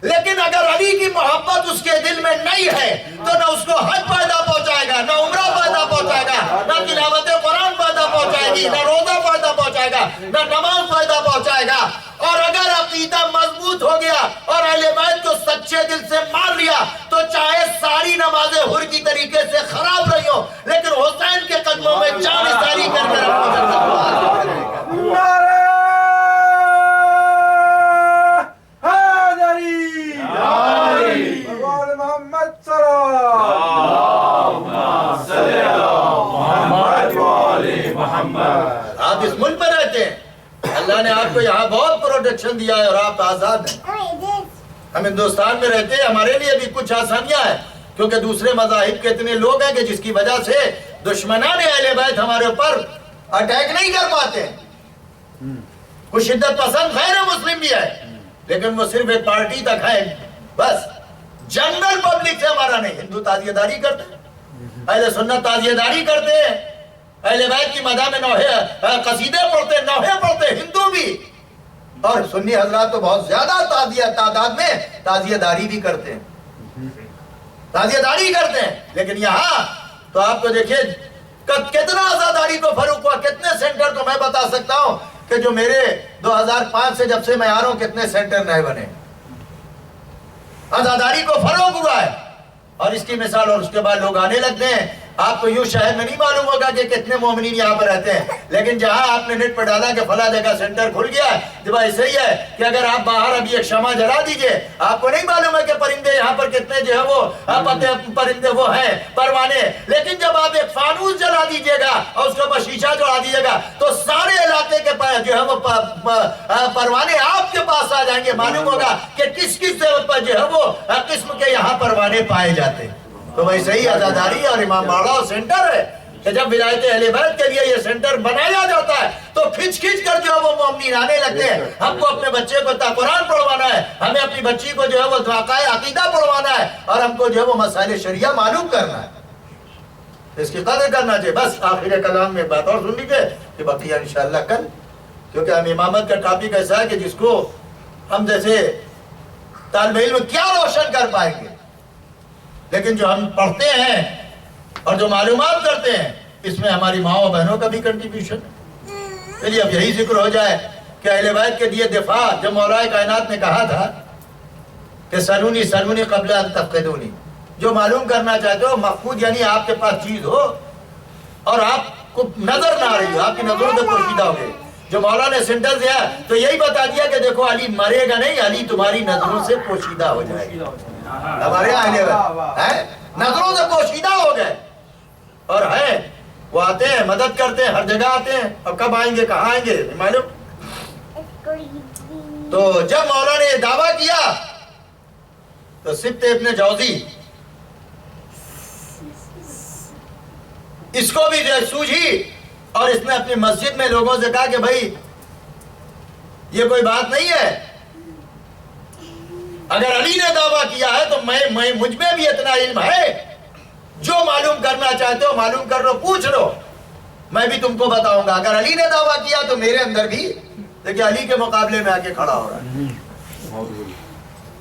لیکن اگر علی کی محبت اس کے دل میں نہیں ہے تو نہ اس کو حج فائدہ پہنچائے گا، نہ عمرہ فائدہ پہنچائے گا، نہ تلاوت قرآن فائدہ پہنچائے گی، نہ روزہ فائدہ پہنچائے گا، نہ نماز فائدہ پہنچائے گا. اور اگر عقیدہ مضبوط ہو گیا اور اہل بیت کو سچے دل سے مان لیا تو چاہے ساری نمازیں حر کی طریقے سے خراب رہی ہو، لیکن حسین کے قدموں میں جان نثاری کر کے اپنی جنت کو حاصل کرے گا. آپ اس ملک میں رہتے ہیں، اللہ نے آپ کو یہاں بہت پروٹیکشن دیا ہے اور آپ آزاد ہیں. ہم ہندوستان میں رہتے ہیں، ہمارے لیے بھی کچھ آسانیاں ہیں کیونکہ دوسرے مذاہب کے اتنے لوگ ہیں کہ جس کی وجہ سے دشمنان اہل بیت ہمارے اوپر اٹیک نہیں کر پاتے. کچھ شدت پسند غیر مسلم بھی ہے لیکن وہ صرف ایک پارٹی تک ہے بس. جنرل پبلک سے ہمارا نہیں. ہندو تعزیہ داری کرتے ہیں، اہل سنت تعزیہ داری کرتے ہیں، اہل بیت کی مدح میں نوحے قصیدے پڑھتے ہیں، نوحے پڑھتے ہیں، ہندو بھی. اور سنی حضرات تو بہت زیادہ تعداد میں تعزیہ داری بھی کرتے ہیں، تعزیہ داری کرتے ہیں. لیکن یہاں تو آپ کو دیکھیے کتنا عزاداری کو فروغ ہوا. کتنے سینٹر تو میں بتا سکتا ہوں کہ جو میرے 2005 سے جب سے میں آ رہا ہوں کتنے سینٹر نئے بنے. عزاداری کو فروغ ہوا ہے اور اس کی مثال. اور اس کے بعد لوگ آنے لگتے ہیں. آپ کو یوں شہر میں نہیں معلوم ہوگا کہ کتنے مومنین یہاں پر رہتے ہیں، لیکن جہاں آپ نے نیٹ پر ڈالا کہ فلاں جگہ سینٹر کھل گیا ہے، جب ایسے ہی ہے کہ اگر آپ باہر ابھی ایک شمع جلا دیجئے، آپ کو نہیں معلوم ہے کہ پرندے یہاں پر کتنے جو ہے وہ پرندے وہ ہیں پروانے، لیکن جب آپ ایک فانوس جلا دیجئے گا اور اس کے اوپر شیشہ جڑا دیجئے گا تو سارے علاقے کے جو ہے وہ پروانے آپ کے پاس آ جائیں گے. معلوم ہوگا کہ کس کس جو ہے وہ قسم کے یہاں پروانے پائے جاتے ہیں. تو ویسے ہی عزاداری اور امام باڑہ اور سینٹر ہے کہ جب ولایت اہل بیت کے لیے یہ سینٹر بنایا جاتا ہے تو کھچ کر جو ہے وہ مومنین آنے لگتے ہیں. ہم کو اپنے بچے کو قرآن پڑھوانا ہے، ہمیں اپنی بچی کو جو ہے وہ عقیدہ پڑھوانا ہے اور ہم کو جو ہے وہ مسائل شریعہ معلوم کرنا ہے. اس کی قدر کرنا چاہیے. بس آخر کلام میں بات اور سن لیجیے کہ بقیہ انشاءاللہ کل، کیونکہ ہم امامت کا ٹاپک ایسا ہے کہ جس کو ہم جیسے طالب علم کیا روشن کر پائیں گے، لیکن جو ہم پڑھتے ہیں اور جو معلومات کرتے ہیں اس میں ہماری ماں و بہنوں کا بھی کنٹریبیوشن ہے. چلیے اب یہی ذکر ہو جائے کہ اہل بیت کے لیے دفاع جب مولا کائنات نے کہا تھا کہ سلونی سلونی قبل ان تفقدونی، جو معلوم کرنا چاہتے ہو مفقود یعنی آپ کے پاس چیز ہو اور آپ کو نظر نہ آ رہی ہو، آپ کی نظروں سے پوشیدہ ہو گئے. جو مولا نے سینٹنس دیا تو یہی بتا دیا کہ دیکھو علی مرے گا نہیں، علی تمہاری نظروں سے پوشیدہ ہو جائے گا. ہمارے یہاں نظروں سے پوشیدہ ہو گئے اور ہیں وہ آتے ہیں مدد کرتے ہیں، ہر جگہ آتے ہیں. اب کب آئیں گے کہاں آئیں گے معلوم. تو جب مولا نے یہ دعویٰ کیا تو سبت ابن جوزی اس کو بھی سوجھی اور اس نے اپنی مسجد میں لوگوں سے کہا کہ بھائی یہ کوئی بات نہیں ہے، اگر علی نے دعویٰ کیا ہے تو مجھ میں بھی اتنا علم ہے، جو معلوم کرنا چاہتے ہو معلوم کر لو، پوچھ لو، میں بھی تم کو بتاؤں گا. اگر علی نے دعویٰ کیا تو میرے اندر بھی دیکھیں علی کے مقابلے میں آ کے کھڑا ہو رہا ہے.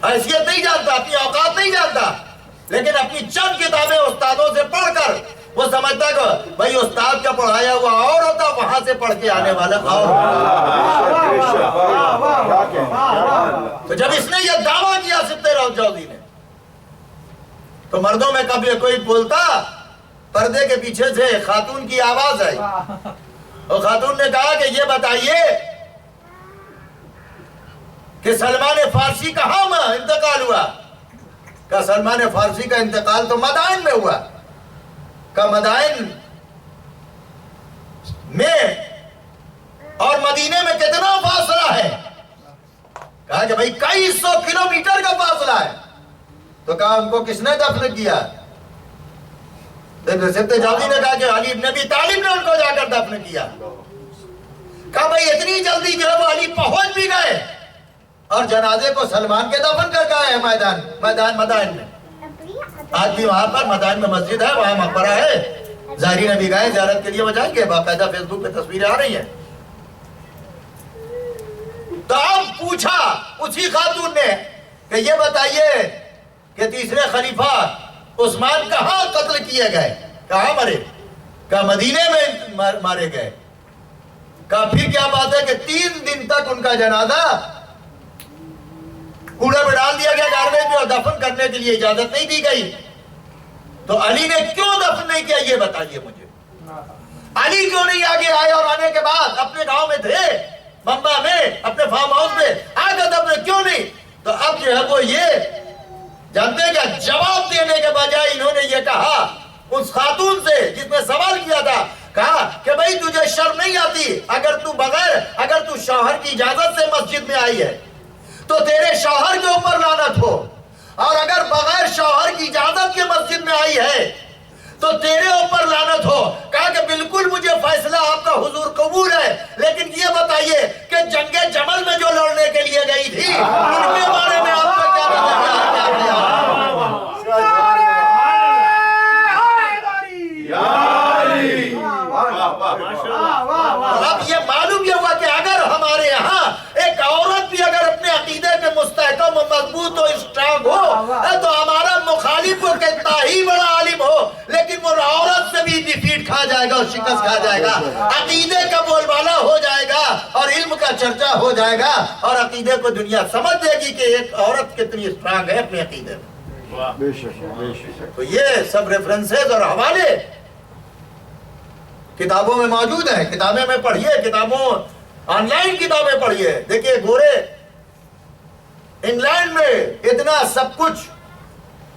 حیثیت نہیں جانتا، اپنی اوقات نہیں جانتا، لیکن اپنی چند کتابیں استادوں سے پڑھ کر وہ سمجھتا کہ بھائی استاد کا پڑھایا ہوا اور ہوتا، وہاں سے پڑھ کے آنے والا اور. تو جب اس نے یہ دعویٰ کیا سبت جوزی نے تو مردوں میں قبل کوئی بولتا پردے کے پیچھے سے خاتون کی آواز آئی اور خاتون نے کہا کہ یہ بتائیے کہ سلمان فارسی کہاں انتقال ہوا؟ کہ سلمان فارسی کا انتقال تو مدائن میں ہوا۔ کہ مدائن میں اور مدینے میں کتنا فاصلہ ہے؟ کہا کہ بھئی کئی 100 کلومیٹر کا فاصلہ ہے۔ تو کہا ان کو کس نے دفن کیا؟ سبت جادی نے کہا کہ علی ابن ابی طالب نے ان کو جا کر دفن کیا۔ کہا بھئی اتنی جلدی جو وہ علی پہنچ بھی گئے اور جنازے کو سلمان کے دفن کر گئے ہیں مدائن میں۔ آج بھی وہاں پر مدائن میں مسجد ہے، وہاں مقبرہ ہے، زائرین بھی گئے زیارت کے لیے، وہ جائیں گے، باقاعدہ فیس بک پہ تصویریں آ رہی ہیں۔ تو اب پوچھا اسی خاتون نے کہ یہ بتائیے کہ تیسرے خلیفہ عثمان کہاں قتل کیے گئے؟ کہاں مرے؟ کہا مدینے میں مارے گئے۔ کہا پھر کیا بات ہے کہ 3 دن تک ان کا جنازہ کوڑے میں ڈال دیا گیا گاربیج میں اور دفن کرنے کے لیے اجازت نہیں دی گئی؟ تو علی نے کیوں دفن نہیں کیا یہ بتائیے مجھے۔ علی کیوں نہیں آگے آئے اور آنے کے بعد اپنے گاؤں میں تھے، ممبا میں، اپنے فارم ہاؤس میں آگے دفن کیوں نہیں؟ تو اب جو ہے وہ یہ جانتے ہیں کیا جواب دینے کے بجائے انہوں نے یہ کہا اس خاتون سے جس نے سوال کیا تھا، کہا کہ بھئی تجھے شرم نہیں آتی اگر تو شوہر کی اجازت سے مسجد میں آئی ہے تو تیرے شوہر کے اوپر لعنت ہو، اور اگر بغیر شوہر کی اجازت کے مسجد میں آئی ہے تو تیرے اوپر لعنت ہو۔ کہا کہ بالکل مجھے فیصلہ آپ کا حضور قبول ہے، لیکن یہ بتائیے کہ جنگ جمل میں جو لڑنے کے لیے گئی تھی ان کے بارے میں آپ کا کیا نظریہ ہے؟ اب یہ معلوم یہ ہوا کہ اگر ہمارے یہاں ایک عورت بھی اگر اپنے عقیدے کے مستحکم و مضبوط و اسٹرانگ ہو تو ہمارا مخالف کو کتنا ہی بڑا عالم ہو لیکن وہ عورت سے بھی ڈیفیٹ کھا جائے گا اور شکست کھا جائے گا، عقیدے کا بول بالا ہو جائے گا اور علم کا چرچا ہو جائے گا اور عقیدے کو دنیا سمجھ دے گی کہ ایک عورت کتنی اسٹرانگ ہے اپنے عقیدے میں۔ تو یہ سب ریفرنسز اور حوالے کتابوں میں موجود ہیں، کتابیں میں پڑھیے، کتابوں آن لائن کتابیں پڑھیے۔ دیکھیے گورے انگلینڈ میں اتنا سب کچھ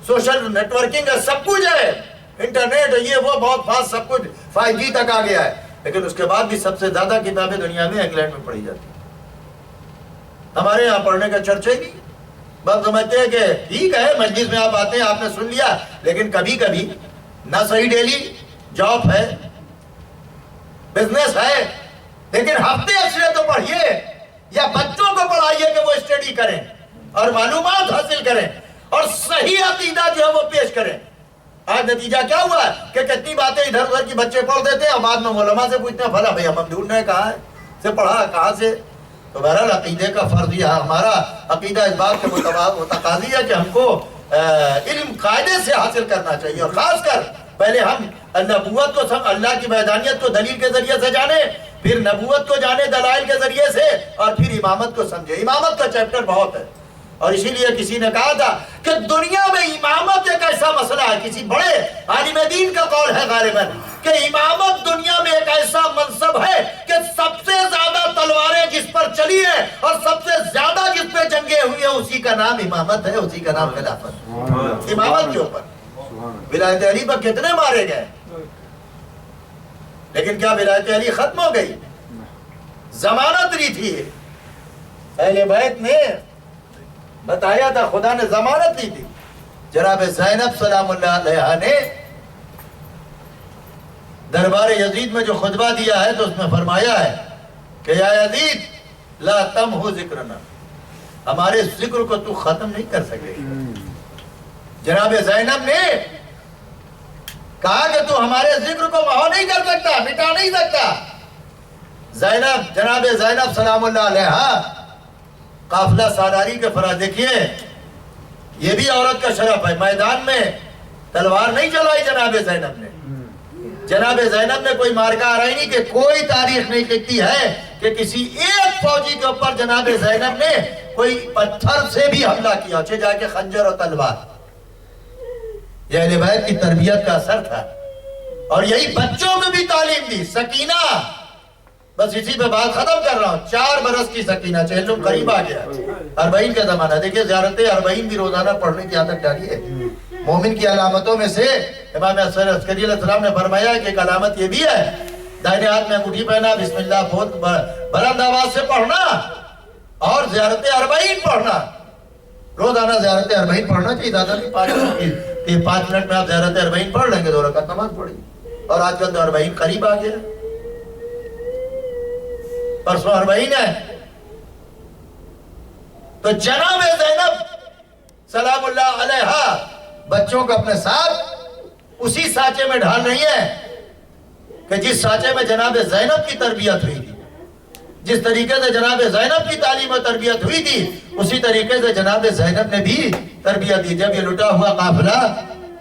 سوشل نیٹورکنگ ہے، سب کچھ ہے، انٹرنیٹ یہ وہ بہت فاسٹ سب کچھ 5G تک آ گیا ہے، لیکن اس کے بعد بھی سب سے زیادہ کتابیں دنیا میں انگلینڈ میں پڑھی جاتی ہیں۔ ہمارے یہاں پڑھنے کا چرچا ہی نہیں، بس سمجھتے ہیں کہ ٹھیک ہے مجلس میں آپ آتے ہیں آپ نے سن لیا، لیکن کبھی کبھی نہ صحیح ڈیلی جاب ہے، بزنس ہے، لیکن ہفتے اشرے تو پڑھیے یا بچوں کو پڑھائیے کہ وہ اسٹڈی کریں اور معلومات حاصل کریں اور صحیح عقیدہ جو ہے وہ پیش کریں۔ آج نتیجہ کیا ہوا ہے کہ کتنی باتیں ادھر ادھر کی بچے پڑھ دیتے ہیں اور بعد میں علماء سے پوچھتے ہیں بھلا بھیا ممدون نے کہا ہے سے پڑھا کہاں سے؟ تو بہرحال عقیدے کا فرض یہ ہمارا عقیدہ اس بات کے متقاضی ہے کہ ہم کو علم قاعدے سے حاصل کرنا چاہیے اور خاص کر پہلے ہم نبوت کو اللہ کی وحدانیت کو دلیل کے ذریعے سے جانے، پھر نبوت کو جانے دلائل کے ذریعے سے، اور پھر امامت کو سمجھے۔ امامت کا چیپٹر بہت ہے اور اسی لیے کسی نے کہا تھا کہ دنیا میں امامت ایک ایسا مسئلہ ہے، کسی بڑے عالم دین کا قول ہے غالباً کہ امامت دنیا میں ایک ایسا منصب ہے کہ سب سے زیادہ تلواریں جس پر چلی ہیں اور سب سے زیادہ جس پہ جنگیں ہوئی ہیں اسی کا نام امامت ہے، اسی کا نام خلافت۔ امامت کے اوپر ولایت علی پر کتنے مارے گئے، لیکن کیا ولایت علی ختم ہو گئی؟ ضمانت دی تھی، اہل بیت نے بتایا تھا، خدا نے ضمانت دی تھی۔ جناب زینب سلام اللہ علیہا نے دربار یزید میں جو خطبہ دیا ہے تو اس میں فرمایا ہے کہ یا یزید لا تمحو ذکرنا، ہمارے ذکر کو تو ختم نہیں کر سکے۔ جناب زینب نے کہا کہ تو ہمارے ذکر کو محو نہیں کر سکتا، مٹا نہیں سکتا۔ زینب، جناب زینب سلام اللہ علیہا قافلہ سالاری کے فرا دیکھیے، یہ بھی عورت کا شرف ہے، میدان میں تلوار نہیں چلائی جناب زینب نے۔ جناب زینب نے کوئی مارکہ آرائی نہیں کہ کوئی تاریخ نہیں لکھتی ہے کہ کسی ایک فوجی کے اوپر جناب زینب نے کوئی پتھر سے بھی حملہ کیا، اچھے جا کے خنجر اور تلوار۔ یہ اہل بیت کی تربیت کا اثر تھا۔ اور یہی بچوں کو بھی تعلیم دی سکینہ. بس اسی پہ بات ختم کر رہا ہوں. 4 برس کی سکینہ. چہلم قریب آ گیا. 40 کا زمانہ. دیکھیں زیارت 40 بھی روزانہ پڑھنے کی عادت ڈالی ہے. مومن کی علامتوں میں سے امام عسکری علیہ السلام نے فرمایا کہ ایک علامت یہ بھی ہے دائنے ہاتھ میں انگوٹھی پہنا, بسم اللہ بہت بلند آواز سے پڑھنا, اور زیارت 40 پڑھنا. روزانہ زیارت 40 پڑھنا چاہیے. زیادہ نہیں 5 منٹ کی 5 منٹ میں آپ زیارت 40 پڑھ لیں گے, 2 رکعت نماز پڑھی. اور آج کل 40 قریب آ گیا, پرسوں 40 ہے. تو جناب زینب سلام اللہ علیہا بچوں کو اپنے ساتھ اسی سانچے میں ڈھال رہی ہے کہ جس سانچے میں جناب زینب کی تربیت ہوئی تھی, جس طریقے سے جناب زینب کی تعلیم و تربیت ہوئی تھی, اسی طریقے سے جناب زینب نے بھی تربیت دی. جب یہ لٹا ہوا قافلہ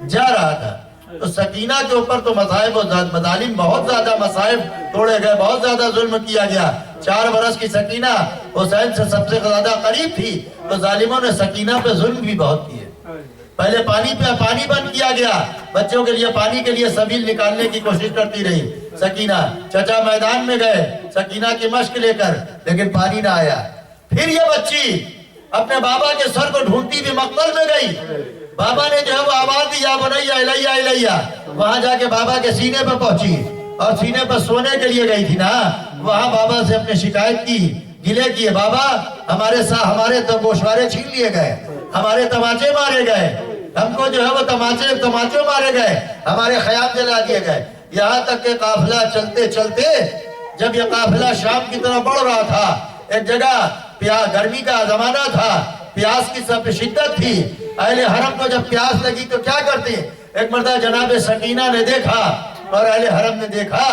جا رہا تھا تو سکینہ کے اوپر تو مصائب و مظالم بہت زیادہ مصائب توڑے گئے, بہت زیادہ ظلم کیا گیا. 4 برس کی سکینہ حسین سے سب سے زیادہ قریب تھی, تو ظالموں نے سکینہ پہ ظلم بھی بہت کیے. پہلے پانی بند کیا گیا, بچوں کے لیے پانی کے لیے سبیل نکالنے کی کوشش کرتی رہی سکینہ. چچا میدان میں گئے سکینہ کی مشق لے کر, لیکن پانی نہ آیا. پھر یہ بچی اپنے بابا کے سر کو ڈھونڈتی بھی مقتل میں گئی. بابا نے جو ہے وہ آواز دی, یا بنیا الیہ الیہ. وہاں جا کے بابا کے سینے پہ پہنچی, اور سینے پر سونے کے لیے گئی تھی نا. وہاں بابا سے اپنے شکایت کی, گلے کیے, بابا ہمارے تو گوشوارے چھین لیے گئے, ہمارے تماچے مارے گئے, ہم کو جو ہے وہ تماچے مارے گئے, ہمارے خیام جلا دیے گئے. یہاں تک کہ قافلہ چلتے چلتے جب یہ قافلہ شام کی طرف بڑھ رہا تھا, ایک جگہ گرمی کا زمانہ تھا, پیاس کی سب شدت تھی. اہل حرم کو جب پیاس لگی تو کیا کرتے, ایک مرتبہ جناب سکینہ نے دیکھا اور اہل حرم نے دیکھا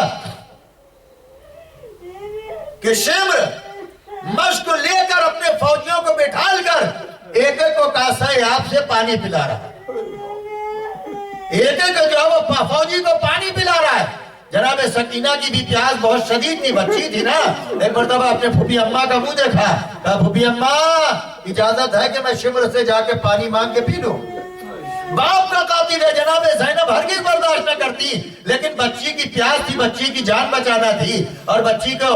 کہ شمر مشق لے کر اپنے فوجیوں کو بٹھال کر ایک ایک کو کاسہ آب سے پانی پلا رہا ہے. ایک ایک جو ہے وہ فوجی کو پانی پلا رہا ہے. جناب سکینہ کی بھی پیاس بہت شدید تھی, بچی تھی نا. ایک مرتبہ اپنے پھوپھی اماں کا منہ دیکھا, کہا پھوپھی اماں اجازت ہے کہ میں شمر سے جا کے پانی مانگ کے پی لوں. باپ کا قاتل ہے جناب زینب ہرگز برداشت نہ کرتی, لیکن بچی کی پیاس تھی, بچی کی جان بچانا تھی اور بچی کو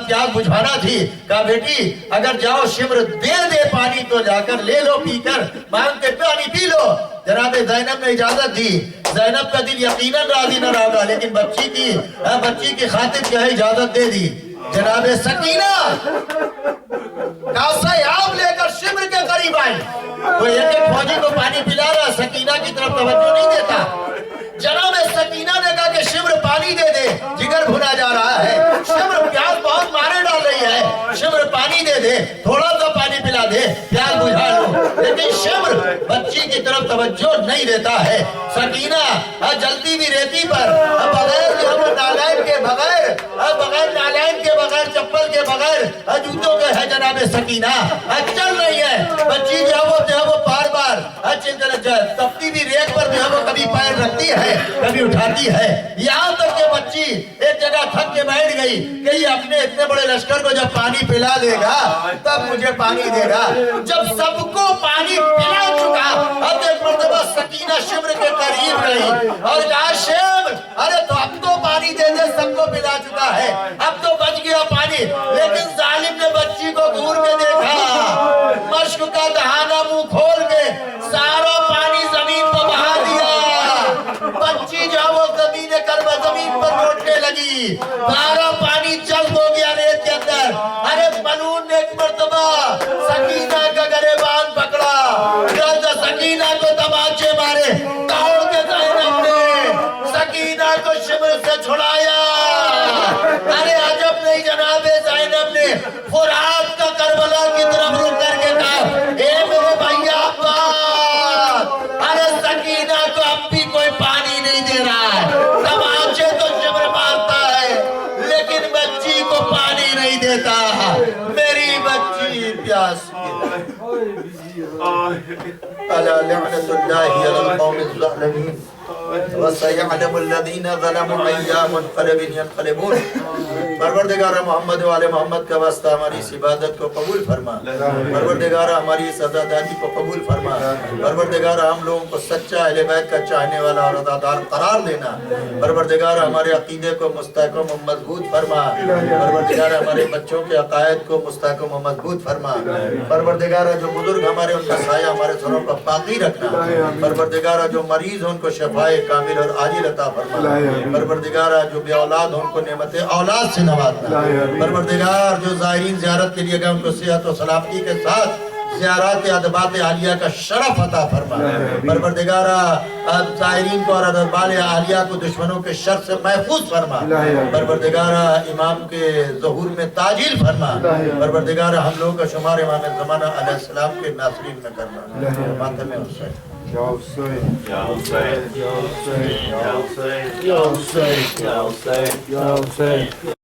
پیاس بجھانا تھی. کہا بیٹی اگر جاؤ شمر دے پانی تو جا کر لے لو, پی کر مانگ کے پانی پی لو. جناب زینب نے اجازت دی. زینب کا دل یقیناً راضی نہ رہا گا, لیکن بچی کی خاطر کیا ہے اجازت دے دی. جناب سکینہ کاسہ آب لے کر شمر کے قریب آئی. وہ ایک ایک فوجی کو پانی پلا رہا, سکینہ کی طرف توجہ نہیں دیتا. جناب سکینہ نے کہا کہ شمر پانی دے دے, جگر بھنا جا رہا ہے, شمر پیاس بہت مارے ڈال رہی ہے, شمر پانی دے دے, تھوڑا سا پانی پلا دے, پیاس بجھا لو. لیکن شمر بچی کی طرف توجہ نہیں دیتا ہے. سکینہ جلدی بھی ریتی پر بغیر نالائن کے بغیر چپل کے بغیر جوتوں کے ہے جناب سکینہ چل رہی ہے. بچی جو ہے وہ بار بار تپتی بھی ریت پر جو ہے وہ کبھی پیر رکھتی ہے کبھی اٹھاتی ہے. یہاں تک کہ بچی ایک جگہ تھک کے بیٹھ گئی کہ یہ اپنے اتنے بڑے لشکر کو جب پانی پلا دے گا تب مجھے پانی دے گا. جب سب کو پانی پلا چکا, اب ایک مرتبہ سکینہ شمر کے قریب گئی اور کہا شمر ارے تو اب تو پانی دے دے, سب کو پلا چکا ہے, اب تو بچ گیا پانی. لیکن ظالم نے بچی کو دور میں دیکھا, مشک کا دہانہ منہ کھول کے سارا پانی زمین پر بہا دیا. بچی جو وہ زمین پر لوٹنے لگی, سارا پانی جلد ہو گیا ریت کے اندر. ارے بنون نے ایک مرتبہ سکینہ کا گریبان پکڑا, سکینہ کو تماچے مارے, دوڑ کے زینب نے سکینہ کو شمر سے چھڑایا. ارے عجب نہیں جناب زینب نے فرات کا کربلا کی طرف رک کر کے کہا اے میرے بھائیا عباس, ارے سکینہ کو اب بھی کوئی پانی نہیں دے رہا ہے. تماچے تو شمر مارتا ہے لیکن بچی کو پانی نہیں دیتا. میری بچی پیاس الا لعنت اللہ علی القوم الظالمین. وَسَيَعْلَمُ الَّذِينَ ظَلَمُوا أَيَّا مُنْقَلِبٍ يَنْقَلِبُونَ پروردگار محمد والے محمد کا واسطہ ہماری اس عبادت کو قبول فرما، پروردگار ہماری اس عزاداری کو قبول فرما، پروردگار ہم لوگوں کو سچا اہل بیت کا چاہنے والا اور عزادار قرار دینا، پروردگار ہمارے عقیدے کو مستحکم و مضبوط فرما، پروردگار ہمارے بچوں کے عقائد کو مستحکم و مضبوط فرما، پروردگار جو بزرگ ہمارے ان کا سایہ ہمارے سروں پر باقی رکھنا، پروردگار جو مریض ان کو شفائے کامل اور عاجل عطا فرما، پروردگار جو بے اولاد ان کو نعمت اولاد سے نوازنا، پروردگار جو زائرین زیارت کے لیے گئے ان کو صحت و سلامتی کے ساتھ زیارات ادبات عالیہ کا شرف عطا فرما، پروردگار زائرین کو اور ادبال عالیہ کو دشمنوں کے شر سے محفوظ فرما، پروردگار امام کے ظہور میں تاجیل فرما، پروردگار ہم لوگ کا شمار امام زمانہ علیہ السلام کے ناصرین میں کرنا، ماتم حسین Ya Hussein, Ya Hussein, Ya Hussein, Ya Hussein, Ya Hussein, Ya Hussein.